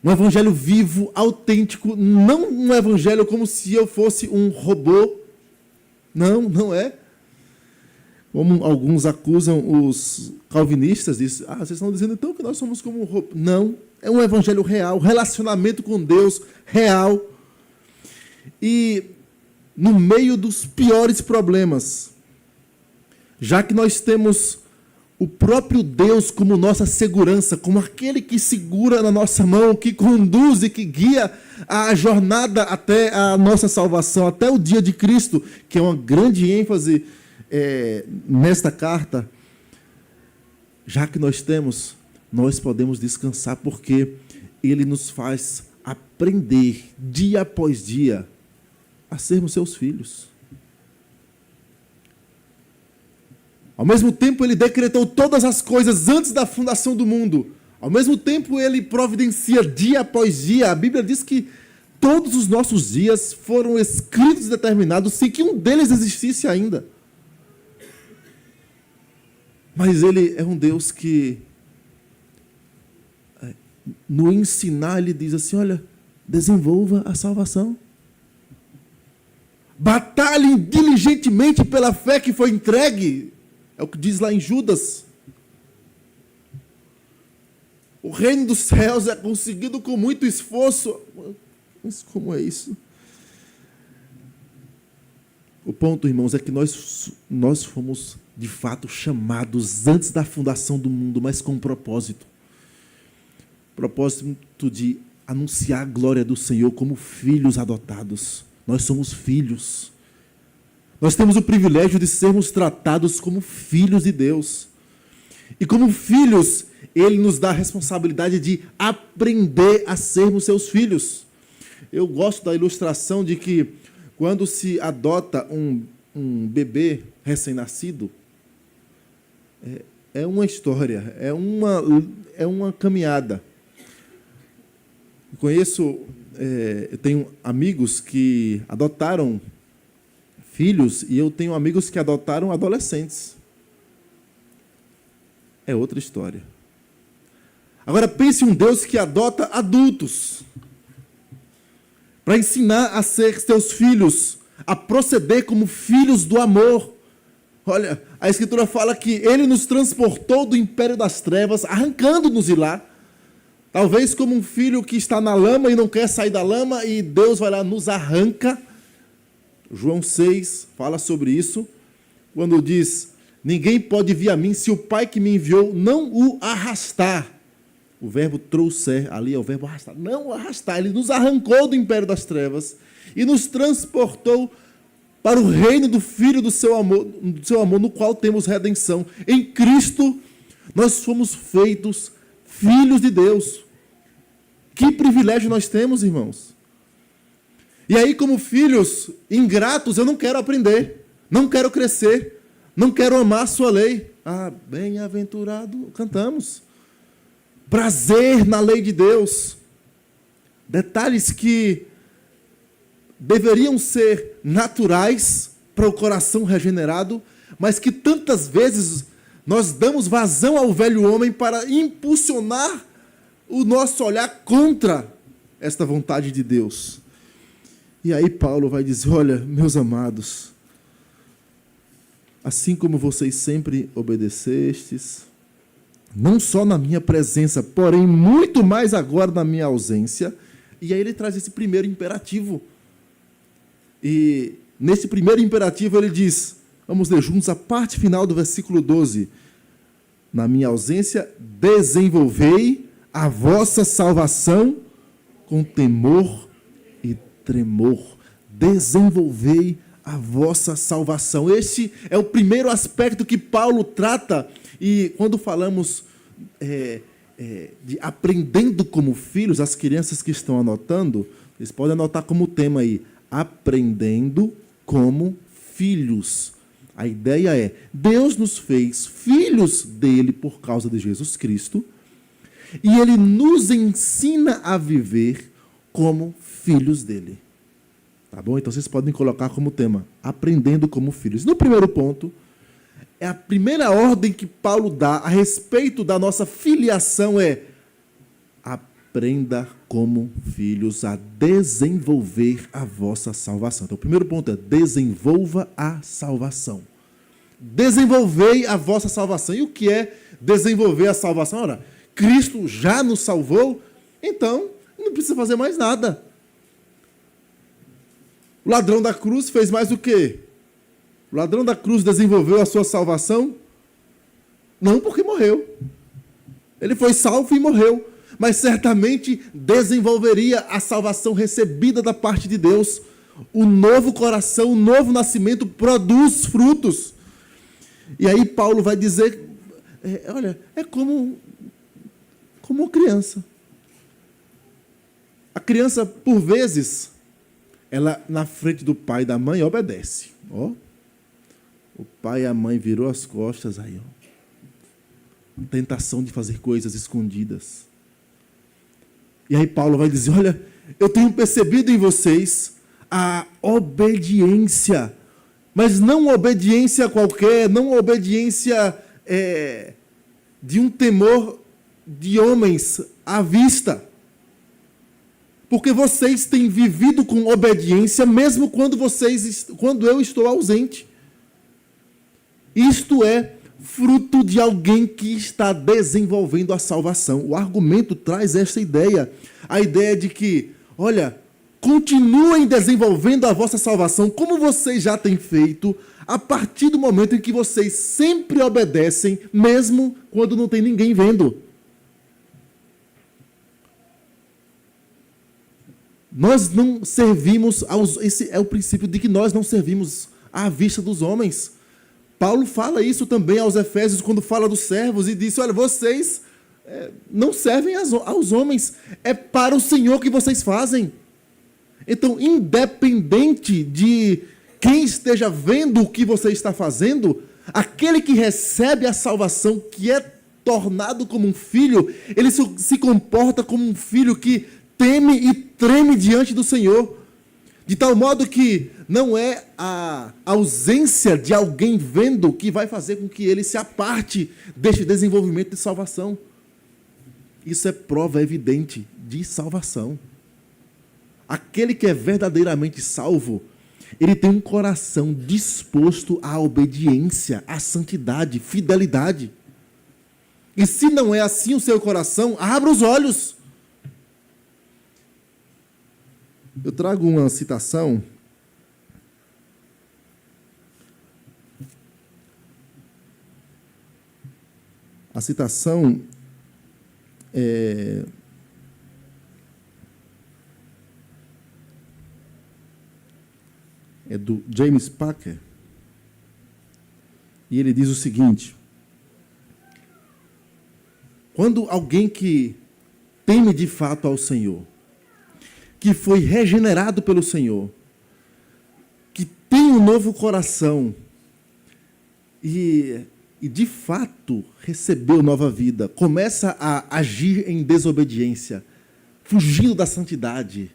Speaker 6: um evangelho vivo, autêntico, não um evangelho como se eu fosse um robô. Não é. Como alguns acusam os calvinistas, dizem, vocês estão dizendo então que nós somos como um robô. Não, é um evangelho real, relacionamento com Deus real. E no meio dos piores problemas, já que nós temos o próprio Deus como nossa segurança, como aquele que segura na nossa mão, que conduz e que guia a jornada até a nossa salvação, até o dia de Cristo, que é uma grande ênfase nesta carta. Já que nós temos, nós podemos descansar, porque Ele nos faz aprender dia após dia a sermos seus filhos. Ao mesmo tempo, Ele decretou todas as coisas antes da fundação do mundo. Ao mesmo tempo, Ele providencia dia após dia. A Bíblia diz que todos os nossos dias foram escritos e determinados sem que um deles existisse ainda. Mas Ele é um Deus que, no ensinar, Ele diz assim, olha, desenvolva a salvação. Batalhem diligentemente pela fé que foi entregue. É o que diz lá em Judas. O reino dos céus é conseguido com muito esforço. Mas como é isso? O ponto, irmãos, é que nós fomos, de fato, chamados antes da fundação do mundo, mas com um propósito. Propósito de anunciar a glória do Senhor como filhos adotados. Nós somos filhos. Nós temos o privilégio de sermos tratados como filhos de Deus. E como filhos, Ele nos dá a responsabilidade de aprender a sermos seus filhos. Eu gosto da ilustração de que quando se adota um bebê recém-nascido, é uma história, é uma caminhada. Eu tenho amigos que adotaram filhos e eu tenho amigos que adotaram adolescentes. É outra história. Agora pense um Deus que adota adultos. para ensinar a ser seus filhos, a proceder como filhos do amor. Olha, a Escritura fala que Ele nos transportou do império das trevas, arrancando-nos de lá. Talvez como um filho que está na lama e não quer sair da lama, e Deus vai lá, nos arranca. João 6 fala sobre isso, quando diz: ninguém pode vir a mim se o Pai que me enviou não o arrastar. O verbo trouxer, ali é o verbo arrastar. Não o arrastar, Ele nos arrancou do império das trevas e nos transportou para o reino do Filho do seu amor, no qual temos redenção. Em Cristo, nós fomos feitos filhos de Deus. Que privilégio nós temos, irmãos. E aí, como filhos ingratos, eu não quero aprender, não quero crescer, não quero amar a sua lei. Ah, bem-aventurado, cantamos. Prazer na lei de Deus. Detalhes que deveriam ser naturais para o coração regenerado, mas que tantas vezes nós damos vazão ao velho homem para impulsionar o nosso olhar contra esta vontade de Deus. E aí Paulo vai dizer: olha, meus amados, assim como vocês sempre obedecestes, não só na minha presença, porém muito mais agora na minha ausência. E aí ele traz esse primeiro imperativo. E nesse primeiro imperativo ele diz, vamos ler juntos a parte final do versículo 12. Na minha ausência, desenvolvei a vossa salvação com temor e tremor. Desenvolvei a vossa salvação. Este é o primeiro aspecto que Paulo trata. E quando falamos de aprendendo como filhos, as crianças que estão anotando, eles podem anotar como tema aí, aprendendo como filhos. A ideia é, Deus nos fez filhos dele por causa de Jesus Cristo, e ele nos ensina a viver como filhos dele. Tá bom? Então vocês podem colocar como tema, aprendendo como filhos. No primeiro ponto, é a primeira ordem que Paulo dá a respeito da nossa filiação é aprenda como filhos a desenvolver a vossa salvação. Então o primeiro ponto é desenvolva a salvação. Desenvolvei a vossa salvação. E o que é desenvolver a salvação? Ora, Cristo já nos salvou, então não precisa fazer mais nada. O ladrão da cruz fez mais o quê? O ladrão da cruz desenvolveu a sua salvação? Não, porque morreu. Ele foi salvo e morreu. Mas certamente desenvolveria a salvação recebida da parte de Deus. O novo coração, o novo nascimento produz frutos. E aí Paulo vai dizer, olha, é como uma criança. A criança, por vezes, ela na frente do pai e da mãe obedece. Ó, o pai e a mãe virou as costas, aí, ó. Tentação de fazer coisas escondidas. E aí Paulo vai dizer, olha, eu tenho percebido em vocês a obediência, mas não obediência qualquer, não obediência de um temor de homens à vista. Porque vocês têm vivido com obediência mesmo quando eu estou ausente. Isto é fruto de alguém que está desenvolvendo a salvação. O argumento traz esta ideia. A ideia de que, olha, continuem desenvolvendo a vossa salvação como vocês já têm feito, a partir do momento em que vocês sempre obedecem, mesmo quando não tem ninguém vendo. Nós não servimos esse é o princípio de que nós não servimos à vista dos homens. Paulo fala isso também aos Efésios, quando fala dos servos, e diz, olha, vocês não servem aos homens, é para o Senhor que vocês fazem. Então, independente de quem esteja vendo o que você está fazendo, aquele que recebe a salvação, que é tornado como um filho, ele se comporta como um filho que teme e treme diante do Senhor. De tal modo que não é a ausência de alguém vendo que vai fazer com que ele se aparte deste desenvolvimento de salvação. Isso é prova evidente de salvação. aquele que é verdadeiramente salvo, ele tem um coração disposto à obediência, à santidade, fidelidade. E se não é assim o seu coração, abra os olhos. Eu trago uma citação a citação é do James Packer, e ele diz o seguinte: quando alguém que teme de fato ao Senhor, que foi regenerado pelo Senhor, que tem um novo coração e de fato recebeu nova vida, começa a agir em desobediência, fugindo da santidade,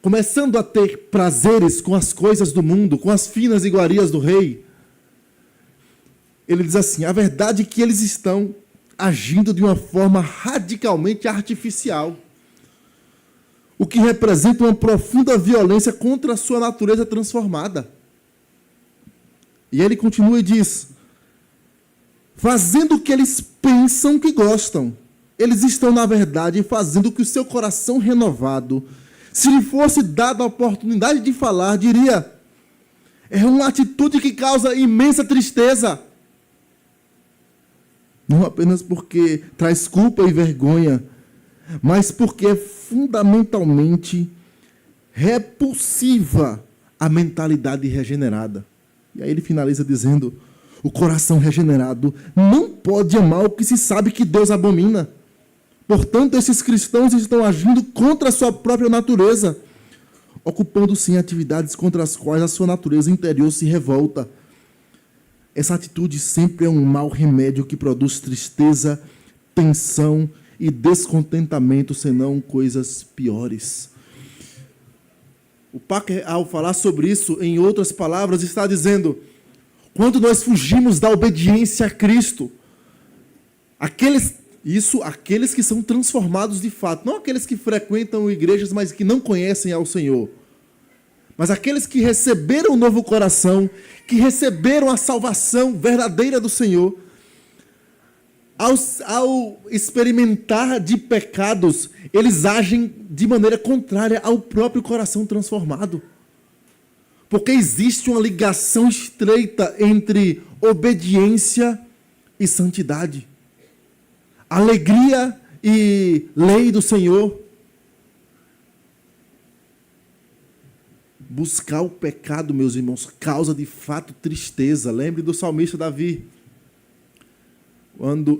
Speaker 6: começando a ter prazeres com as coisas do mundo, com as finas iguarias do rei, ele diz assim: a verdade é que eles estão agindo de uma forma radicalmente artificial, o que representa uma profunda violência contra a sua natureza transformada. E ele continua e diz: fazendo o que eles pensam que gostam, eles estão, na verdade, fazendo o que o seu coração renovado, se lhe fosse dada a oportunidade de falar, diria: é uma atitude que causa imensa tristeza. Não apenas porque traz culpa e vergonha, mas porque é fundamentalmente repulsiva a mentalidade regenerada. E aí ele finaliza dizendo: o coração regenerado não pode amar o que se sabe que Deus abomina. Portanto, esses cristãos estão agindo contra a sua própria natureza, ocupando-se em atividades contra as quais a sua natureza interior se revolta. Essa atitude sempre é um mau remédio que produz tristeza, tensão e descontentamento, senão coisas piores. O Packer, ao falar sobre isso, em outras palavras, está dizendo: quando nós fugimos da obediência a Cristo, aqueles que são transformados de fato, não aqueles que frequentam igrejas, mas que não conhecem ao Senhor, mas aqueles que receberam um novo coração, que receberam a salvação verdadeira do Senhor, ao experimentar de pecados, eles agem de maneira contrária ao próprio coração transformado. Porque existe uma ligação estreita entre obediência e santidade. Alegria e lei do Senhor. Buscar o pecado, meus irmãos, causa de fato tristeza. Lembre do salmista Davi: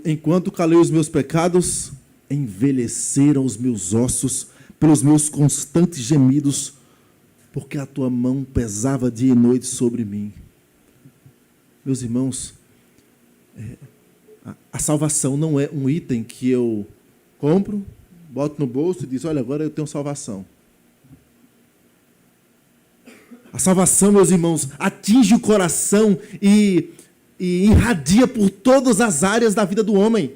Speaker 6: enquanto calei os meus pecados, envelheceram os meus ossos pelos meus constantes gemidos, porque a tua mão pesava dia e noite sobre mim. Meus irmãos, a salvação não é um item que eu compro, boto no bolso e diz: olha, agora eu tenho salvação. A salvação, meus irmãos, atinge o coração e irradia por todas as áreas da vida do homem.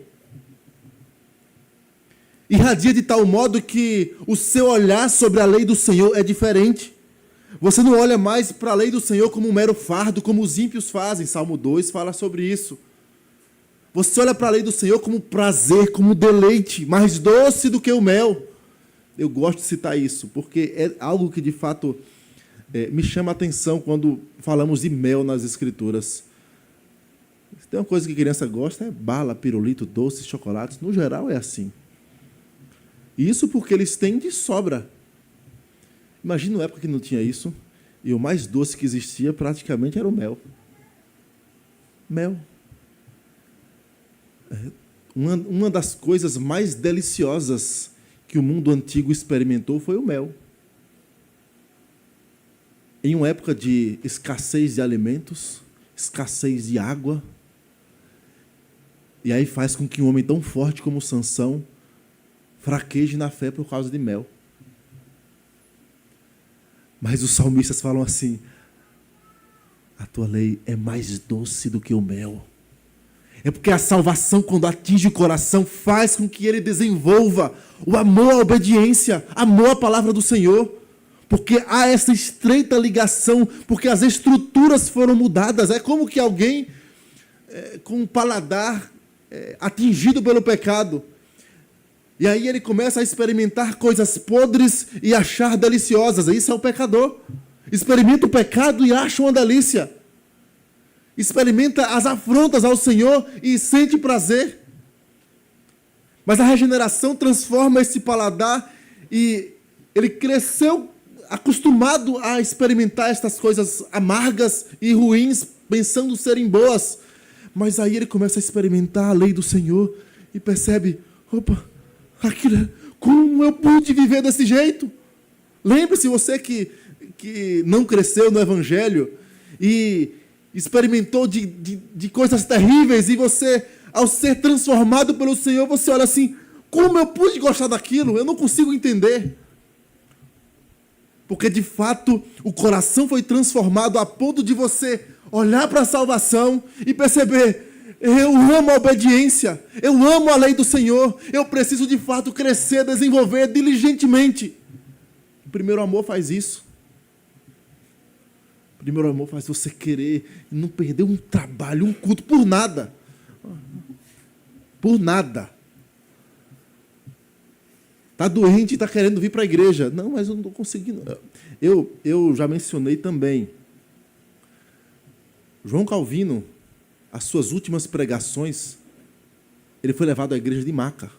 Speaker 6: Irradia de tal modo que o seu olhar sobre a lei do Senhor é diferente. Você não olha mais para a lei do Senhor como um mero fardo, como os ímpios fazem. Salmo 2 fala sobre isso. Você olha para a lei do Senhor como prazer, como deleite, mais doce do que o mel. Eu gosto de citar isso, porque é algo que de fato me chama a atenção quando falamos de mel nas Escrituras. Se tem uma coisa que criança gosta, é bala, pirulito, doces, chocolates. No geral é assim. Isso porque eles têm de sobra. Imagina uma época que não tinha isso, e o mais doce que existia praticamente era o mel. Mel. Uma das coisas mais deliciosas que o mundo antigo experimentou foi o mel. Em uma época de escassez de alimentos, escassez de água, e aí faz com que um homem tão forte como Sansão fraqueje na fé por causa de mel. Mas os salmistas falam assim: a tua lei é mais doce do que o mel, É porque a salvação, quando atinge o coração, faz com que ele desenvolva o amor à obediência, amor à palavra do Senhor. Porque há essa estreita ligação, porque as estruturas foram mudadas. É como que alguém com um paladar atingido pelo pecado, e aí ele começa a experimentar coisas podres e achar deliciosas. Isso é o pecador. Experimenta o pecado e acha uma delícia. Experimenta as afrontas ao Senhor e sente prazer. Mas a regeneração transforma esse paladar e ele cresceu acostumado a experimentar estas coisas amargas e ruins, pensando serem boas. Mas aí ele começa a experimentar a lei do Senhor e percebe, opa, como eu pude viver desse jeito? Lembre-se, você que não cresceu no Evangelho e experimentou de coisas terríveis, e você, ao ser transformado pelo Senhor, você olha assim, como eu pude gostar daquilo? Eu não consigo entender. Porque, de fato, o coração foi transformado a ponto de você olhar para a salvação e perceber, eu amo a obediência, eu amo a lei do Senhor, eu preciso, de fato, crescer, desenvolver diligentemente. O primeiro amor faz isso. O primeiro amor faz você querer não perder um trabalho, um culto, por nada. Por nada. Está doente e está querendo vir para a igreja. Não, mas eu não estou conseguindo. Eu já mencionei também. João Calvino, as suas últimas pregações, ele foi levado à igreja de Maca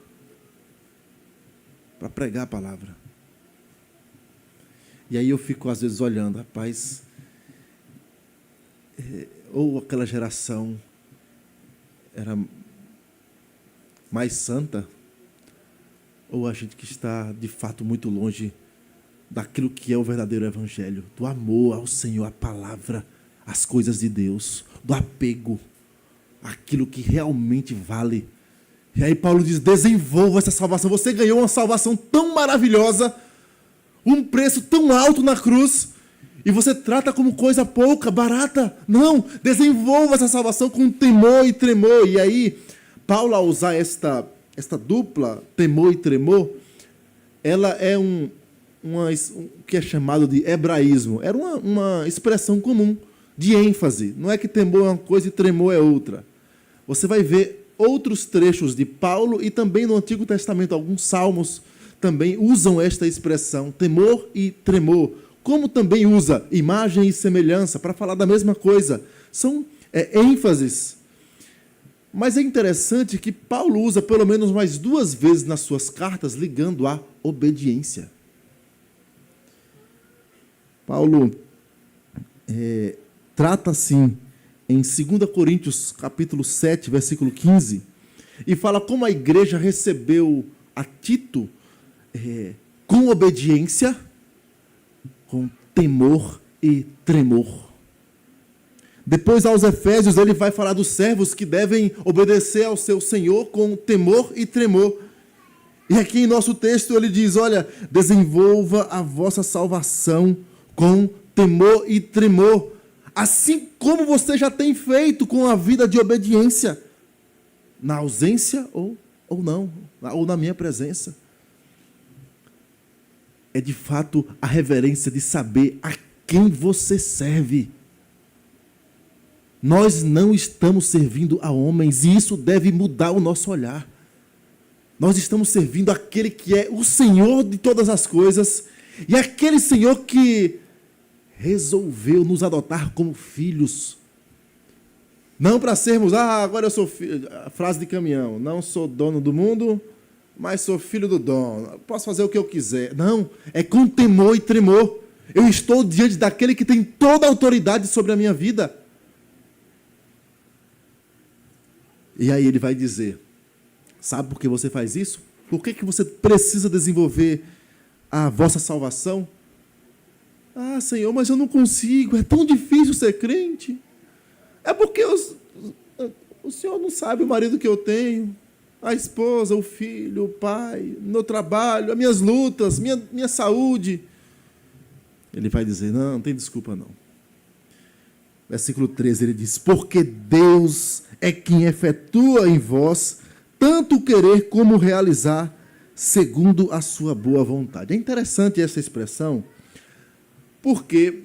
Speaker 6: para pregar a palavra. E aí eu fico, às vezes, olhando, rapaz, ou aquela geração era mais santa, ou a gente que está, de fato, muito longe daquilo que é o verdadeiro evangelho, do amor ao Senhor, à palavra, às coisas de Deus, do apego àquilo que realmente vale. E aí Paulo diz, desenvolva essa salvação. Você ganhou uma salvação tão maravilhosa, um preço tão alto na cruz, e você trata como coisa pouca, barata. Não, desenvolva essa salvação com temor e tremor. E aí, Paulo, ao usar esta dupla, temor e tremor, ela é o que é chamado de hebraísmo. Era uma expressão comum de ênfase. Não é que temor é uma coisa e tremor é outra. Você vai ver outros trechos de Paulo e também no Antigo Testamento, alguns salmos também usam esta expressão, temor e tremor. Como também usa imagem e semelhança para falar da mesma coisa. São ênfases. Mas é interessante que Paulo usa pelo menos mais 2 vezes nas suas cartas ligando à obediência. Paulo trata assim em 2 Coríntios capítulo 7, versículo 15, e fala como a igreja recebeu a Tito com obediência, com temor e tremor. Depois, aos Efésios, ele vai falar dos servos que devem obedecer ao seu Senhor com temor e tremor. E aqui em nosso texto ele diz, olha, desenvolva a vossa salvação com temor e tremor, assim como você já tem feito com a vida de obediência, na ausência ou não, ou na minha presença. É de fato a reverência de saber a quem você serve. Nós não estamos servindo a homens e isso deve mudar o nosso olhar. Nós estamos servindo aquele que é o Senhor de todas as coisas e aquele Senhor que resolveu nos adotar como filhos. Não para sermos, agora eu sou filho, frase de caminhão, não sou dono do mundo, mas sou filho do dono, posso fazer o que eu quiser. Não, é com temor e tremor. Eu estou diante daquele que tem toda a autoridade sobre a minha vida. E aí ele vai dizer, sabe por que você faz isso? Por que você precisa desenvolver a vossa salvação? Ah, Senhor, mas eu não consigo, é tão difícil ser crente. É porque o Senhor não sabe o marido que eu tenho, a esposa, o filho, o pai, meu trabalho, as minhas lutas, minha saúde. Ele vai dizer, não tem desculpa não. Versículo 13, ele diz: porque Deus é quem efetua em vós tanto querer como realizar, segundo a sua boa vontade. É interessante essa expressão, porque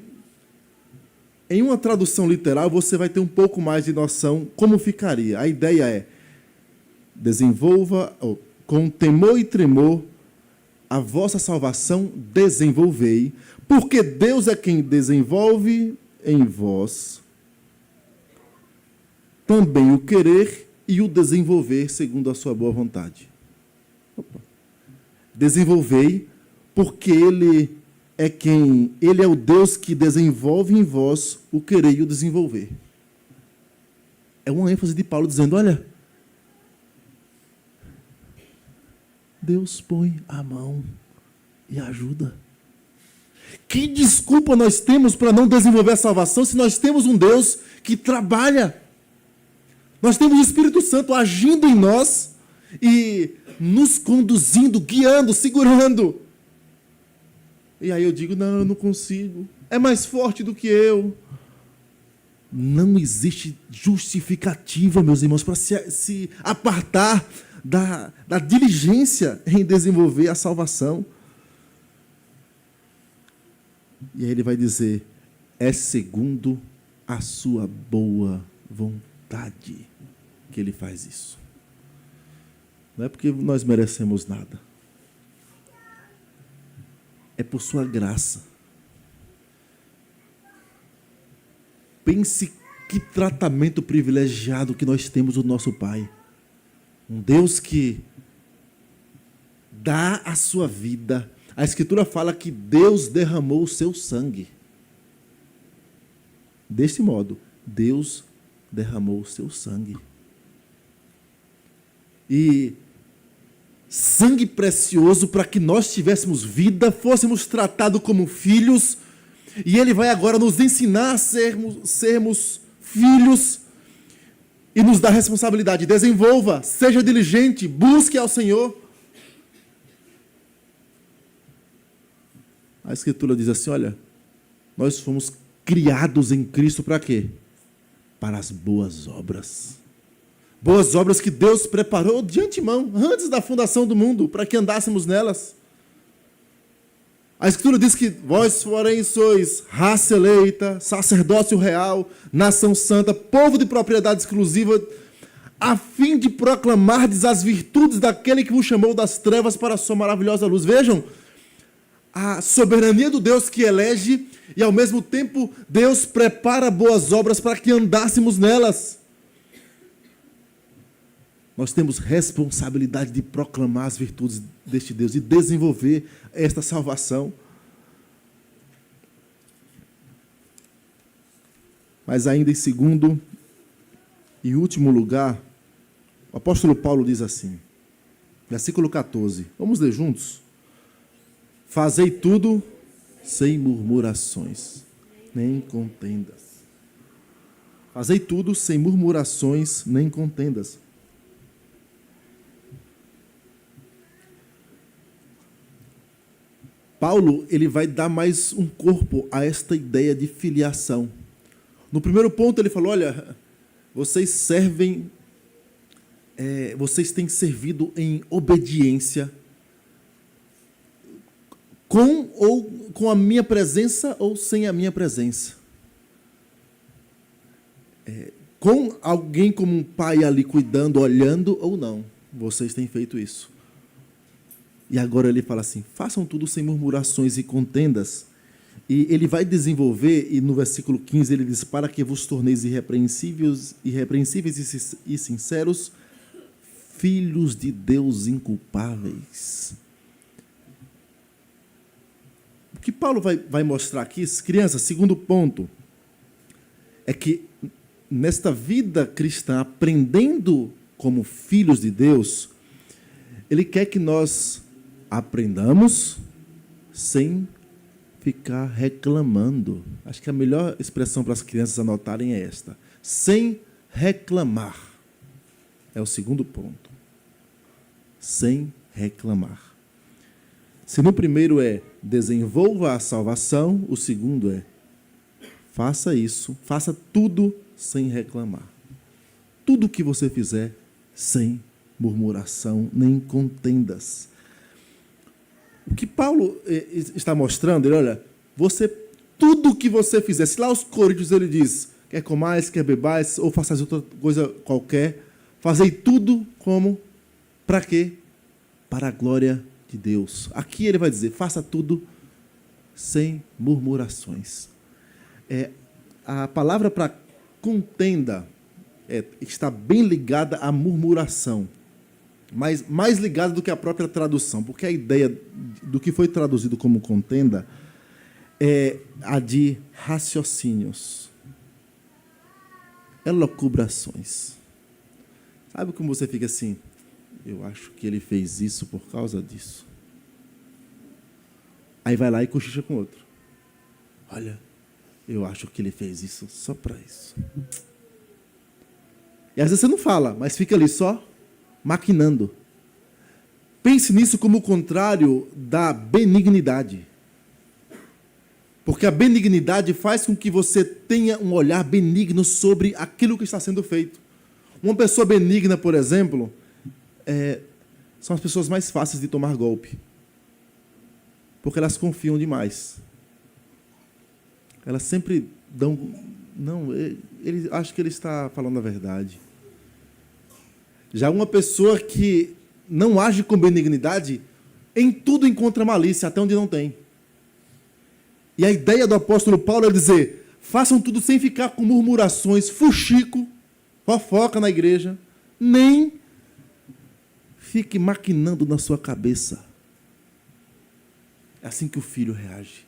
Speaker 6: em uma tradução literal você vai ter um pouco mais de noção como ficaria. A ideia é: desenvolva, com temor e tremor, a vossa salvação desenvolvei, porque Deus é quem desenvolve em vós também o querer e o desenvolver segundo a sua boa vontade. Desenvolvei, porque Ele é o Deus que desenvolve em vós o querer e o desenvolver. É uma ênfase de Paulo dizendo: olha, Deus põe a mão e ajuda. Que desculpa nós temos para não desenvolver a salvação se nós temos um Deus que trabalha? Nós temos o Espírito Santo agindo em nós e nos conduzindo, guiando, segurando. E aí eu digo: não, eu não consigo. É mais forte do que eu. Não existe justificativa, meus irmãos, para se apartar da diligência em desenvolver a salvação. E aí ele vai dizer: é segundo a sua boa vontade que ele faz isso. Não é porque nós merecemos nada. É por sua graça. Pense que tratamento privilegiado que nós temos do nosso Pai. Um Deus que dá a sua vida. A Escritura fala que Deus derramou o seu sangue. Deste modo, Deus derramou o seu sangue. E sangue precioso para que nós tivéssemos vida, fôssemos tratados como filhos. E Ele vai agora nos ensinar a sermos filhos e nos dá a responsabilidade. Desenvolva, seja diligente, busque ao Senhor. A Escritura diz assim: olha, nós fomos criados em Cristo para quê? Para as boas obras. Boas obras que Deus preparou de antemão, antes da fundação do mundo, para que andássemos nelas. A Escritura diz que vós, porém, sois raça eleita, sacerdócio real, nação santa, povo de propriedade exclusiva, a fim de proclamardes as virtudes daquele que vos chamou das trevas para a sua maravilhosa luz. Vejam, a soberania do Deus que elege e, ao mesmo tempo, Deus prepara boas obras para que andássemos nelas. Nós temos responsabilidade de proclamar as virtudes deste Deus e desenvolver esta salvação. Mas ainda em segundo e último lugar, o apóstolo Paulo diz assim, versículo 14, vamos ler juntos? Fazei tudo sem murmurações, nem contendas. Fazei tudo sem murmurações, nem contendas. Paulo, ele vai dar mais um corpo a esta ideia de filiação. No primeiro ponto ele falou, olha, vocês servem, vocês têm servido em obediência, com a minha presença ou sem a minha presença. Com alguém como um pai ali cuidando, olhando ou não, vocês têm feito isso. E agora ele fala assim, façam tudo sem murmurações e contendas. E ele vai desenvolver, e no versículo 15 ele diz, para que vos torneis irrepreensíveis e sinceros, filhos de Deus inculpáveis. O que Paulo vai mostrar aqui, crianças, segundo ponto, é que nesta vida cristã, aprendendo como filhos de Deus, ele quer que nós aprendamos sem ficar reclamando. Acho que a melhor expressão para as crianças anotarem é esta. Sem reclamar. É o segundo ponto. Sem reclamar. Se no primeiro é desenvolva a salvação, o segundo é faça isso, faça tudo sem reclamar. Tudo que você fizer, sem murmuração, nem contendas. O que Paulo está mostrando, ele olha, tudo que você fizer, se lá aos Coríntios ele diz, quer comais, quer bebais, ou façais outra coisa qualquer, fazei tudo como, para quê? Para a glória de Deus. Aqui ele vai dizer, faça tudo sem murmurações. A palavra para contenda está bem ligada à murmuração, mas mais ligada do que a própria tradução, porque a ideia do que foi traduzido como contenda é a de raciocínios, elucubrações. Sabe como você fica assim? Eu acho que ele fez isso por causa disso. Aí vai lá e cochicha com outro. Olha, eu acho que ele fez isso só para isso. E às vezes você não fala, mas fica ali só maquinando. Pense nisso como o contrário da benignidade. Porque a benignidade faz com que você tenha um olhar benigno sobre aquilo que está sendo feito. Uma pessoa benigna, por exemplo, são as pessoas mais fáceis de tomar golpe. Porque elas confiam demais. Elas sempre dão... Não, ele acha que ele está falando a verdade. Já uma pessoa que não age com benignidade, em tudo encontra malícia, até onde não tem. E a ideia do apóstolo Paulo é dizer, façam tudo sem ficar com murmurações, fuxico, fofoca na igreja, nem fique maquinando na sua cabeça. É assim que o filho reage.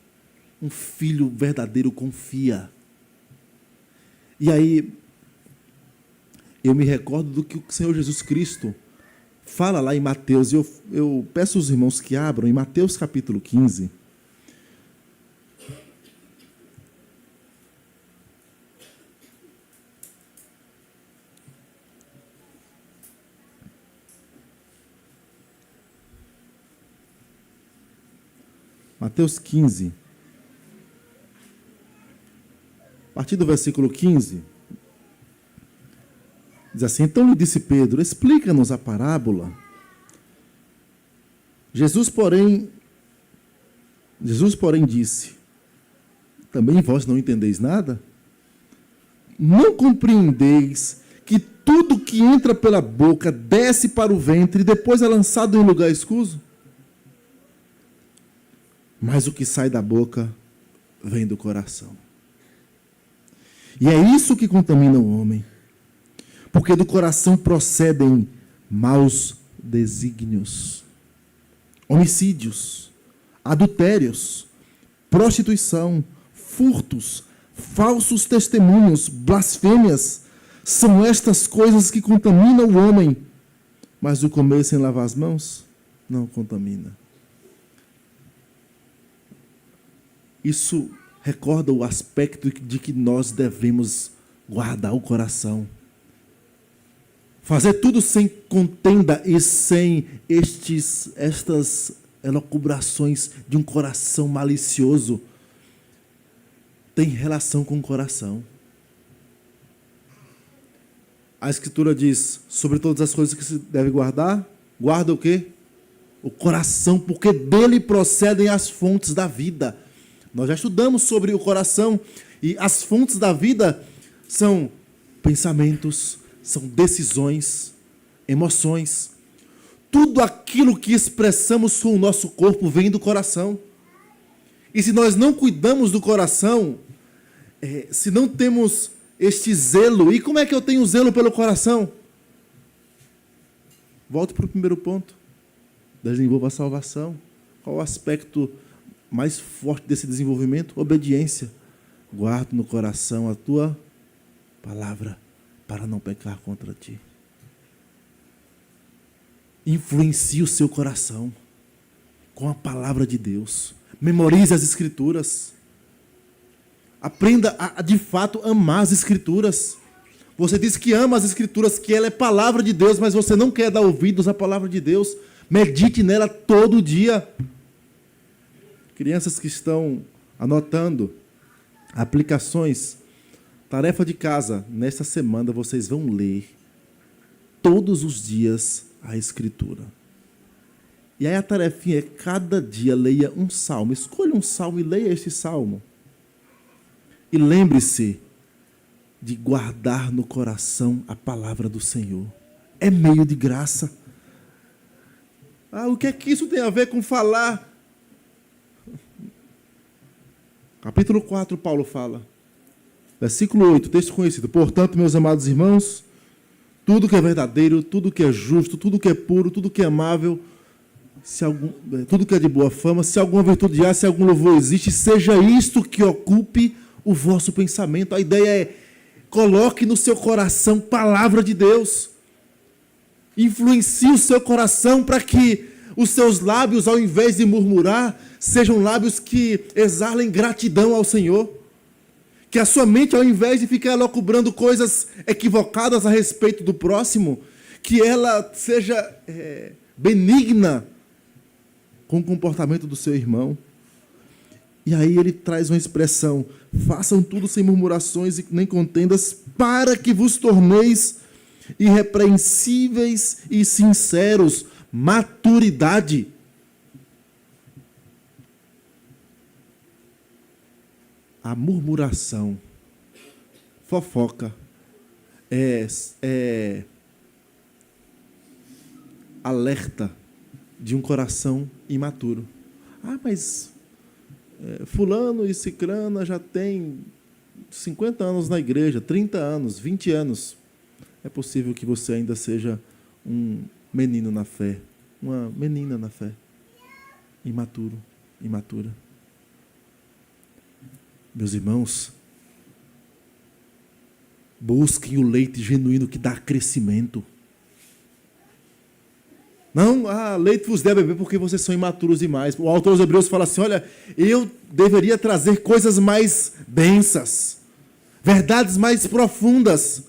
Speaker 6: Um filho verdadeiro confia. E aí, eu me recordo do que o Senhor Jesus Cristo fala lá em Mateus. E eu peço aos irmãos que abram em Mateus capítulo 15. Mateus 15. A partir do versículo 15, diz assim, então lhe disse Pedro, explica-nos a parábola. Jesus, porém, disse, também vós não entendeis nada? Não compreendeis que tudo que entra pela boca desce para o ventre e depois é lançado em lugar escuso? Mas o que sai da boca vem do coração. E é isso que contamina o homem. Porque do coração procedem maus desígnios, homicídios, adultérios, prostituição, furtos, falsos testemunhos, blasfêmias. São estas coisas que contaminam o homem. Mas o comer sem lavar as mãos não contamina. Isso recorda o aspecto de que nós devemos guardar o coração. Fazer tudo sem contenda e sem estas elucubrações de um coração malicioso. Tem relação com o coração. A Escritura diz, sobre todas as coisas que se deve guardar, guarda o quê? O coração, porque dele procedem as fontes da vida. Nós já estudamos sobre o coração e as fontes da vida são pensamentos, são decisões, emoções. Tudo aquilo que expressamos com o nosso corpo vem do coração. E se nós não cuidamos do coração, se não temos este zelo, e como é que eu tenho zelo pelo coração? Volto para o primeiro ponto. Desenvolva a salvação. Qual o aspecto mais forte desse desenvolvimento? Obediência. Guarda no coração a tua palavra para não pecar contra ti. Influencie o seu coração com a palavra de Deus. Memorize as Escrituras. Aprenda a de fato amar as Escrituras. Você diz que ama as Escrituras, que ela é palavra de Deus, mas você não quer dar ouvidos à palavra de Deus. Medite nela todo dia. Crianças que estão anotando, Aplicações. Tarefa de casa. Nesta semana vocês vão ler todos os dias a Escritura. E aí a tarefinha é cada dia leia um salmo. Escolha um salmo e leia esse salmo. E lembre-se de guardar no coração a palavra do Senhor. É meio de graça. O que é que isso tem a ver com falar? Capítulo 4, Paulo fala. Versículo 8, texto conhecido. Portanto, meus amados irmãos, tudo que é verdadeiro, tudo que é justo, tudo que é puro, tudo que é amável, tudo que é de boa fama, se alguma virtude há, se algum louvor existe, seja isto que ocupe o vosso pensamento. A ideia é, coloque no seu coração palavra de Deus. Influencie o seu coração para que os seus lábios, ao invés de murmurar, sejam lábios que exalem gratidão ao Senhor. Que a sua mente, ao invés de ficar elucubrando coisas equivocadas a respeito do próximo, que ela seja benigna com o comportamento do seu irmão. E aí ele traz uma expressão: façam tudo sem murmurações e nem contendas, para que vos torneis irrepreensíveis e sinceros. Maturidade. A murmuração, fofoca, é alerta de um coração imaturo. Mas fulano e cicrana já tem 50 anos na igreja, 30 anos, 20 anos. É possível que você ainda seja um menino na fé, uma menina na fé, imaturo, imatura. Meus irmãos, busquem o leite genuíno que dá crescimento. Não, leite vos der a beber porque vocês são imaturos demais. O autor dos Hebreus fala assim, olha, eu deveria trazer coisas mais densas, verdades mais profundas,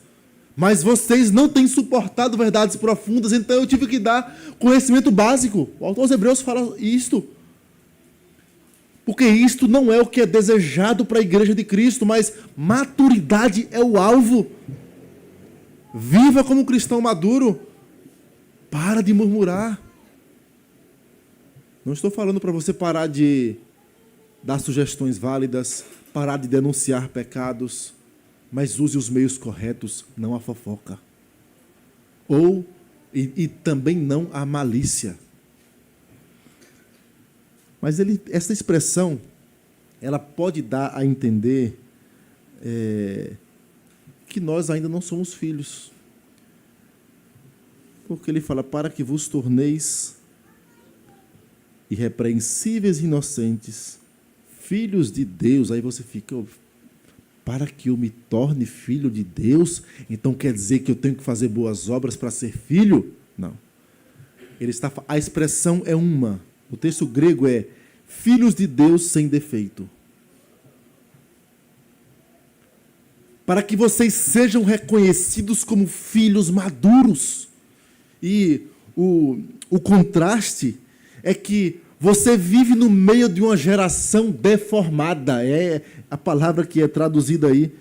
Speaker 6: mas vocês não têm suportado verdades profundas, então eu tive que dar conhecimento básico. O autor dos Hebreus fala isto. Porque isto não é o que é desejado para a igreja de Cristo, mas maturidade é o alvo. Viva como um cristão maduro. Para de murmurar. Não estou falando para você parar de dar sugestões válidas, parar de denunciar pecados, mas use os meios corretos, não a fofoca. E também não a malícia. Mas essa expressão, ela pode dar a entender que nós ainda não somos filhos. Porque ele fala, para que vos torneis irrepreensíveis e inocentes, filhos de Deus. Aí você fica, para que eu me torne filho de Deus, então quer dizer que eu tenho que fazer boas obras para ser filho? Não. A expressão é uma. O texto grego é filhos de Deus sem defeito. Para que vocês sejam reconhecidos como filhos maduros. E o contraste é que você vive no meio de uma geração deformada. É a palavra que é traduzida aí.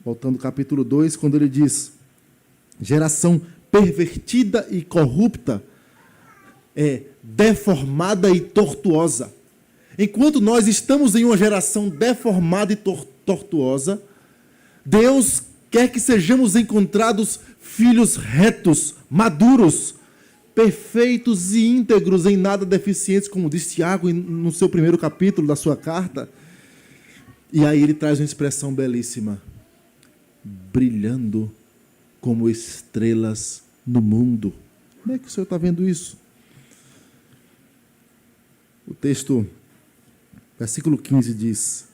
Speaker 6: Voltando ao capítulo 2, quando ele diz geração pervertida e corrupta, deformada e tortuosa. Enquanto nós estamos em uma geração deformada e tortuosa, Deus quer que sejamos encontrados filhos retos, maduros, perfeitos e íntegros, em nada deficientes, como diz Tiago no seu primeiro capítulo da sua carta. E aí ele traz uma expressão belíssima: brilhando como estrelas no mundo. Como é que o senhor está vendo isso? O texto, versículo 15 diz: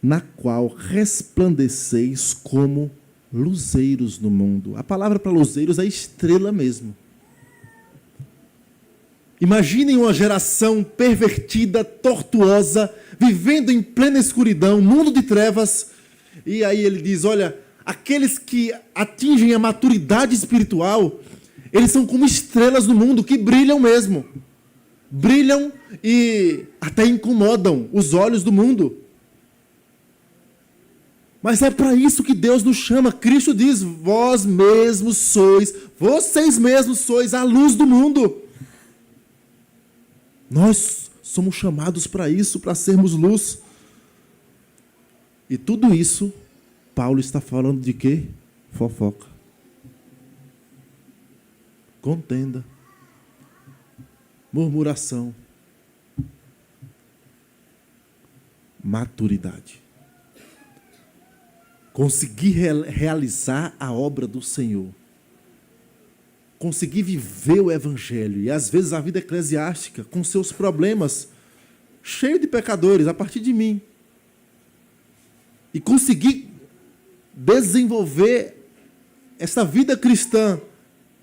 Speaker 6: na qual resplandeceis como luzeiros no mundo. A palavra para luzeiros é estrela mesmo. Imaginem uma geração pervertida, tortuosa, vivendo em plena escuridão, mundo de trevas. E aí ele diz, olha, aqueles que atingem a maturidade espiritual, eles são como estrelas no mundo, que brilham mesmo. Brilham e até incomodam os olhos do mundo. Mas é para isso que Deus nos chama. Cristo diz: vocês mesmos sois a luz do mundo. Nós somos chamados para isso, para sermos luz. E tudo isso, Paulo está falando de quê? Fofoca, contenda, murmuração, maturidade. Conseguir realizar a obra do Senhor. Conseguir viver o Evangelho. E às vezes a vida eclesiástica, com seus problemas, cheio de pecadores, a partir de mim. E conseguir desenvolver essa vida cristã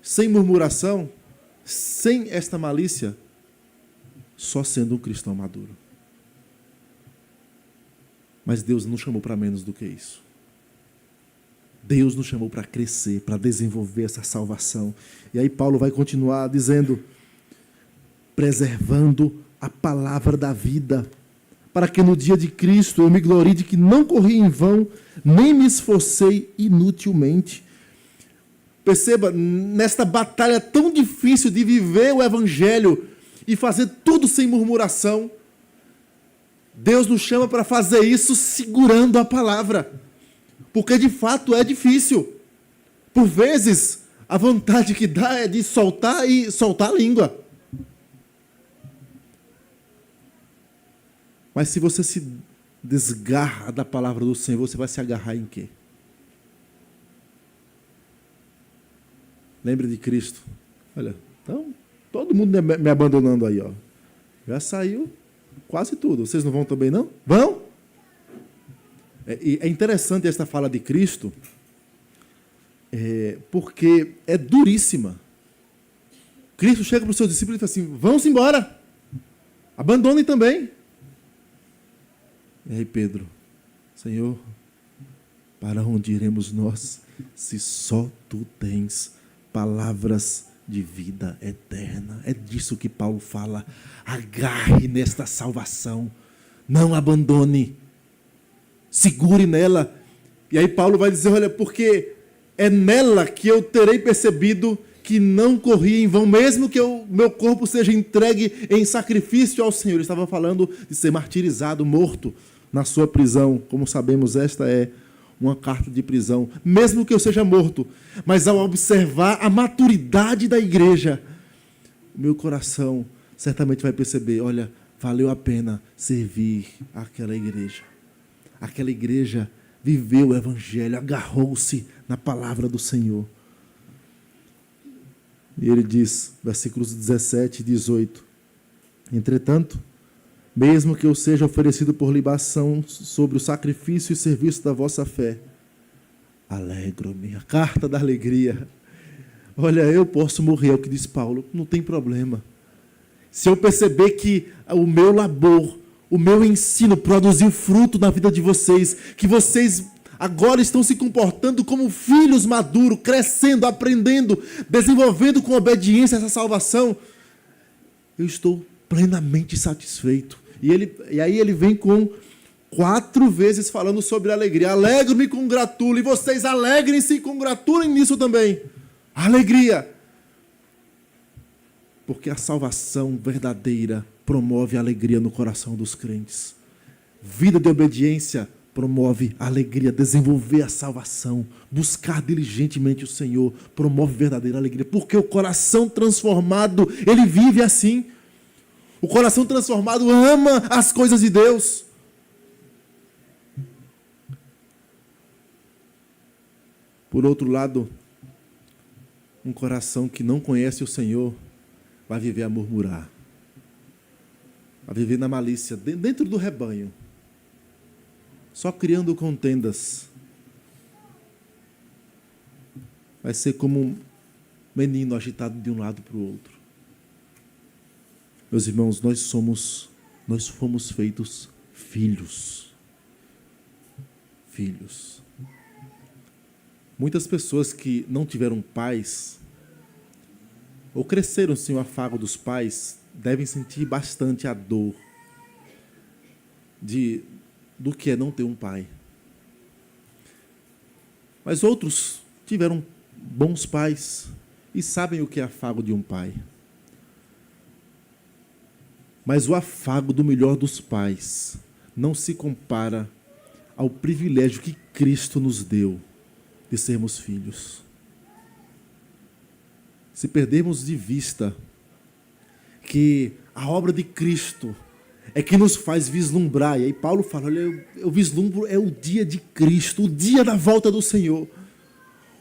Speaker 6: sem murmuração, sem esta malícia, só sendo um cristão maduro. Mas Deus não chamou para menos do que isso. Deus nos chamou para crescer, para desenvolver essa salvação. E aí Paulo vai continuar dizendo: preservando a palavra da vida, para que no dia de Cristo eu me glorie de que não corri em vão, nem me esforcei inutilmente. Perceba, nesta batalha tão difícil de viver o Evangelho e fazer tudo sem murmuração, Deus nos chama para fazer isso segurando a palavra. Porque de fato é difícil. Por vezes, a vontade que dá é de soltar a língua. Mas se você se desgarra da palavra do Senhor, você vai se agarrar em quê? Lembre de Cristo. Olha, então, todo mundo me abandonando aí, ó. Já saiu quase tudo. Vocês não vão também, não? Vão? É interessante esta fala de Cristo, porque é duríssima. Cristo chega para os seus discípulos e fala assim: vão-se embora, abandonem também. E aí Pedro: Senhor, para onde iremos nós, se só Tu tens palavras de vida eterna? É disso que Paulo fala. Agarre nesta salvação, não abandone. Segure nela. E aí Paulo vai dizer: olha, porque é nela que eu terei percebido que não corri em vão, mesmo que meu corpo seja entregue em sacrifício ao Senhor. Ele estava falando de ser martirizado, morto na sua prisão. Como sabemos, esta é uma carta de prisão. Mesmo que eu seja morto, mas ao observar a maturidade da igreja, o meu coração certamente vai perceber: olha, valeu a pena servir àquela igreja. Aquela igreja viveu o Evangelho, agarrou-se na palavra do Senhor. E ele diz, versículos 17 e 18: entretanto, mesmo que eu seja oferecido por libação sobre o sacrifício e serviço da vossa fé, alegro-me. A carta da alegria. Olha, eu posso morrer, é o que diz Paulo, não tem problema. Se eu perceber que o meu labor, o meu ensino produziu fruto na vida de vocês, que vocês agora estão se comportando como filhos maduros, crescendo, aprendendo, desenvolvendo com obediência essa salvação, eu estou plenamente satisfeito. E aí ele vem com 4 vezes falando sobre alegria. Alegro-me e congratulo, e vocês alegrem-se e congratulem nisso também. Alegria. Porque a salvação verdadeira promove a alegria no coração dos crentes. Vida de obediência promove a alegria, desenvolver a salvação, buscar diligentemente o Senhor, promove verdadeira alegria, porque o coração transformado, ele vive assim. O coração transformado ama as coisas de Deus. Por outro lado, um coração que não conhece o Senhor vai viver a murmurar, vai viver na malícia, dentro do rebanho, só criando contendas. Vai ser como um menino agitado de um lado para o outro. Meus irmãos, nós fomos feitos filhos. Filhos. Muitas pessoas que não tiveram pais, ou cresceram sem o afago dos pais, devem sentir bastante a dor do que é não ter um pai. Mas outros tiveram bons pais e sabem o que é afago de um pai. Mas o afago do melhor dos pais não se compara ao privilégio que Cristo nos deu de sermos filhos. Se perdermos de vista que a obra de Cristo é que nos faz vislumbrar, e aí Paulo fala, olha, eu vislumbro é o dia de Cristo, o dia da volta do Senhor,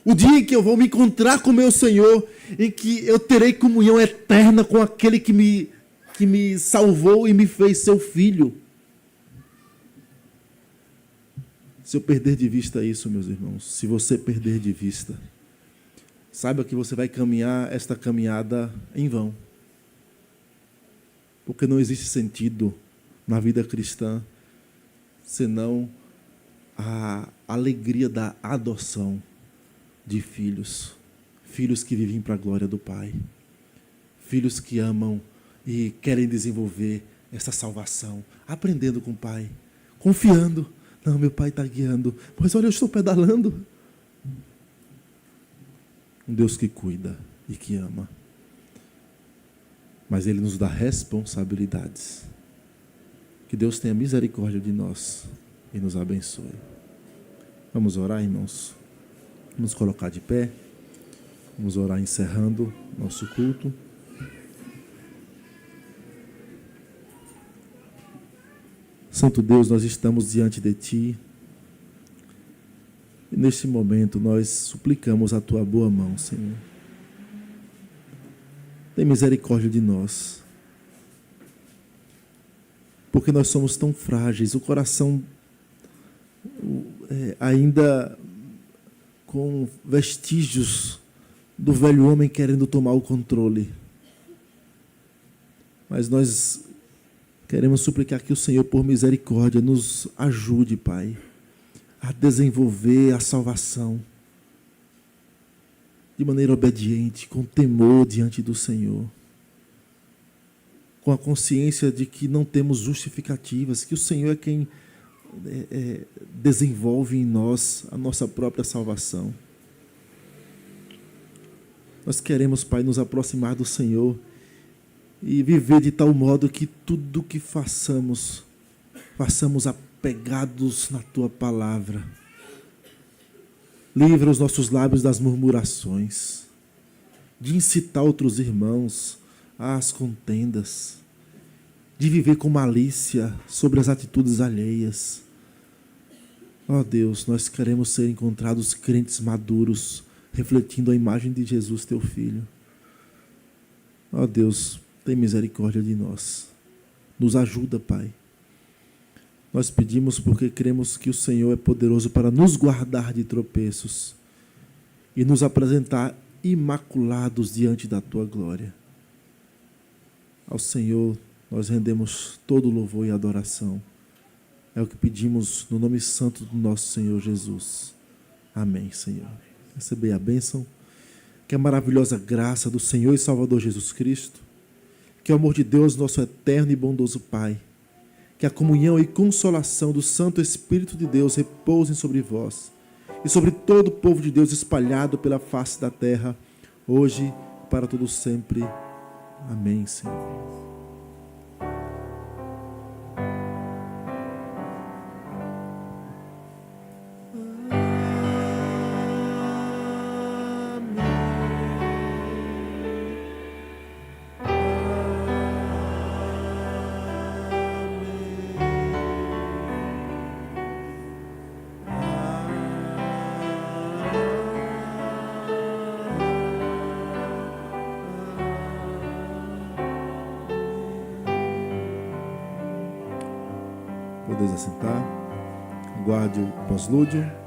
Speaker 6: o dia em que eu vou me encontrar com o meu Senhor, em que eu terei comunhão eterna com aquele que me salvou e me fez seu filho. Se eu perder de vista isso, meus irmãos, se você perder de vista, saiba que você vai caminhar esta caminhada em vão. Porque não existe sentido na vida cristã senão a alegria da adoção de filhos. Filhos que vivem para a glória do Pai. Filhos que amam e querem desenvolver essa salvação, aprendendo com o Pai, confiando. Não, meu Pai está guiando, mas olha, eu estou pedalando. Um Deus que cuida e que ama. Mas Ele nos dá responsabilidades. Que Deus tenha misericórdia de nós e nos abençoe. Vamos orar, irmãos? Vamos colocar de pé. Vamos orar encerrando nosso culto. Santo Deus, nós estamos diante de Ti. E neste momento nós suplicamos a Tua boa mão, Senhor. Tem misericórdia de nós. Porque nós somos tão frágeis, o coração ainda com vestígios do velho homem querendo tomar o controle. Mas nós queremos suplicar que o Senhor, por misericórdia, nos ajude, Pai, a desenvolver a salvação de maneira obediente, com temor diante do Senhor, com a consciência de que não temos justificativas, que o Senhor é quem desenvolve em nós a nossa própria salvação. Nós queremos, Pai, nos aproximar do Senhor e viver de tal modo que tudo que façamos apegados na Tua palavra. Livra os nossos lábios das murmurações, de incitar outros irmãos às contendas, de viver com malícia sobre as atitudes alheias. Ó Deus, nós queremos ser encontrados crentes maduros, refletindo a imagem de Jesus, Teu Filho. Ó Deus, tem misericórdia de nós. Nos ajuda, Pai. Nós pedimos porque cremos que o Senhor é poderoso para nos guardar de tropeços e nos apresentar imaculados diante da Tua glória. Ao Senhor nós rendemos todo louvor e adoração. É o que pedimos no nome santo do nosso Senhor Jesus. Amém, Senhor. Recebei a bênção. Que a maravilhosa graça do Senhor e Salvador Jesus Cristo, que o amor de Deus, nosso eterno e bondoso Pai, que a comunhão e consolação do Santo Espírito de Deus repousem sobre vós e sobre todo o povo de Deus espalhado pela face da terra, hoje e para todo sempre. Amém, Senhor. Podeis assentar. Aguarde o pós-lúdio.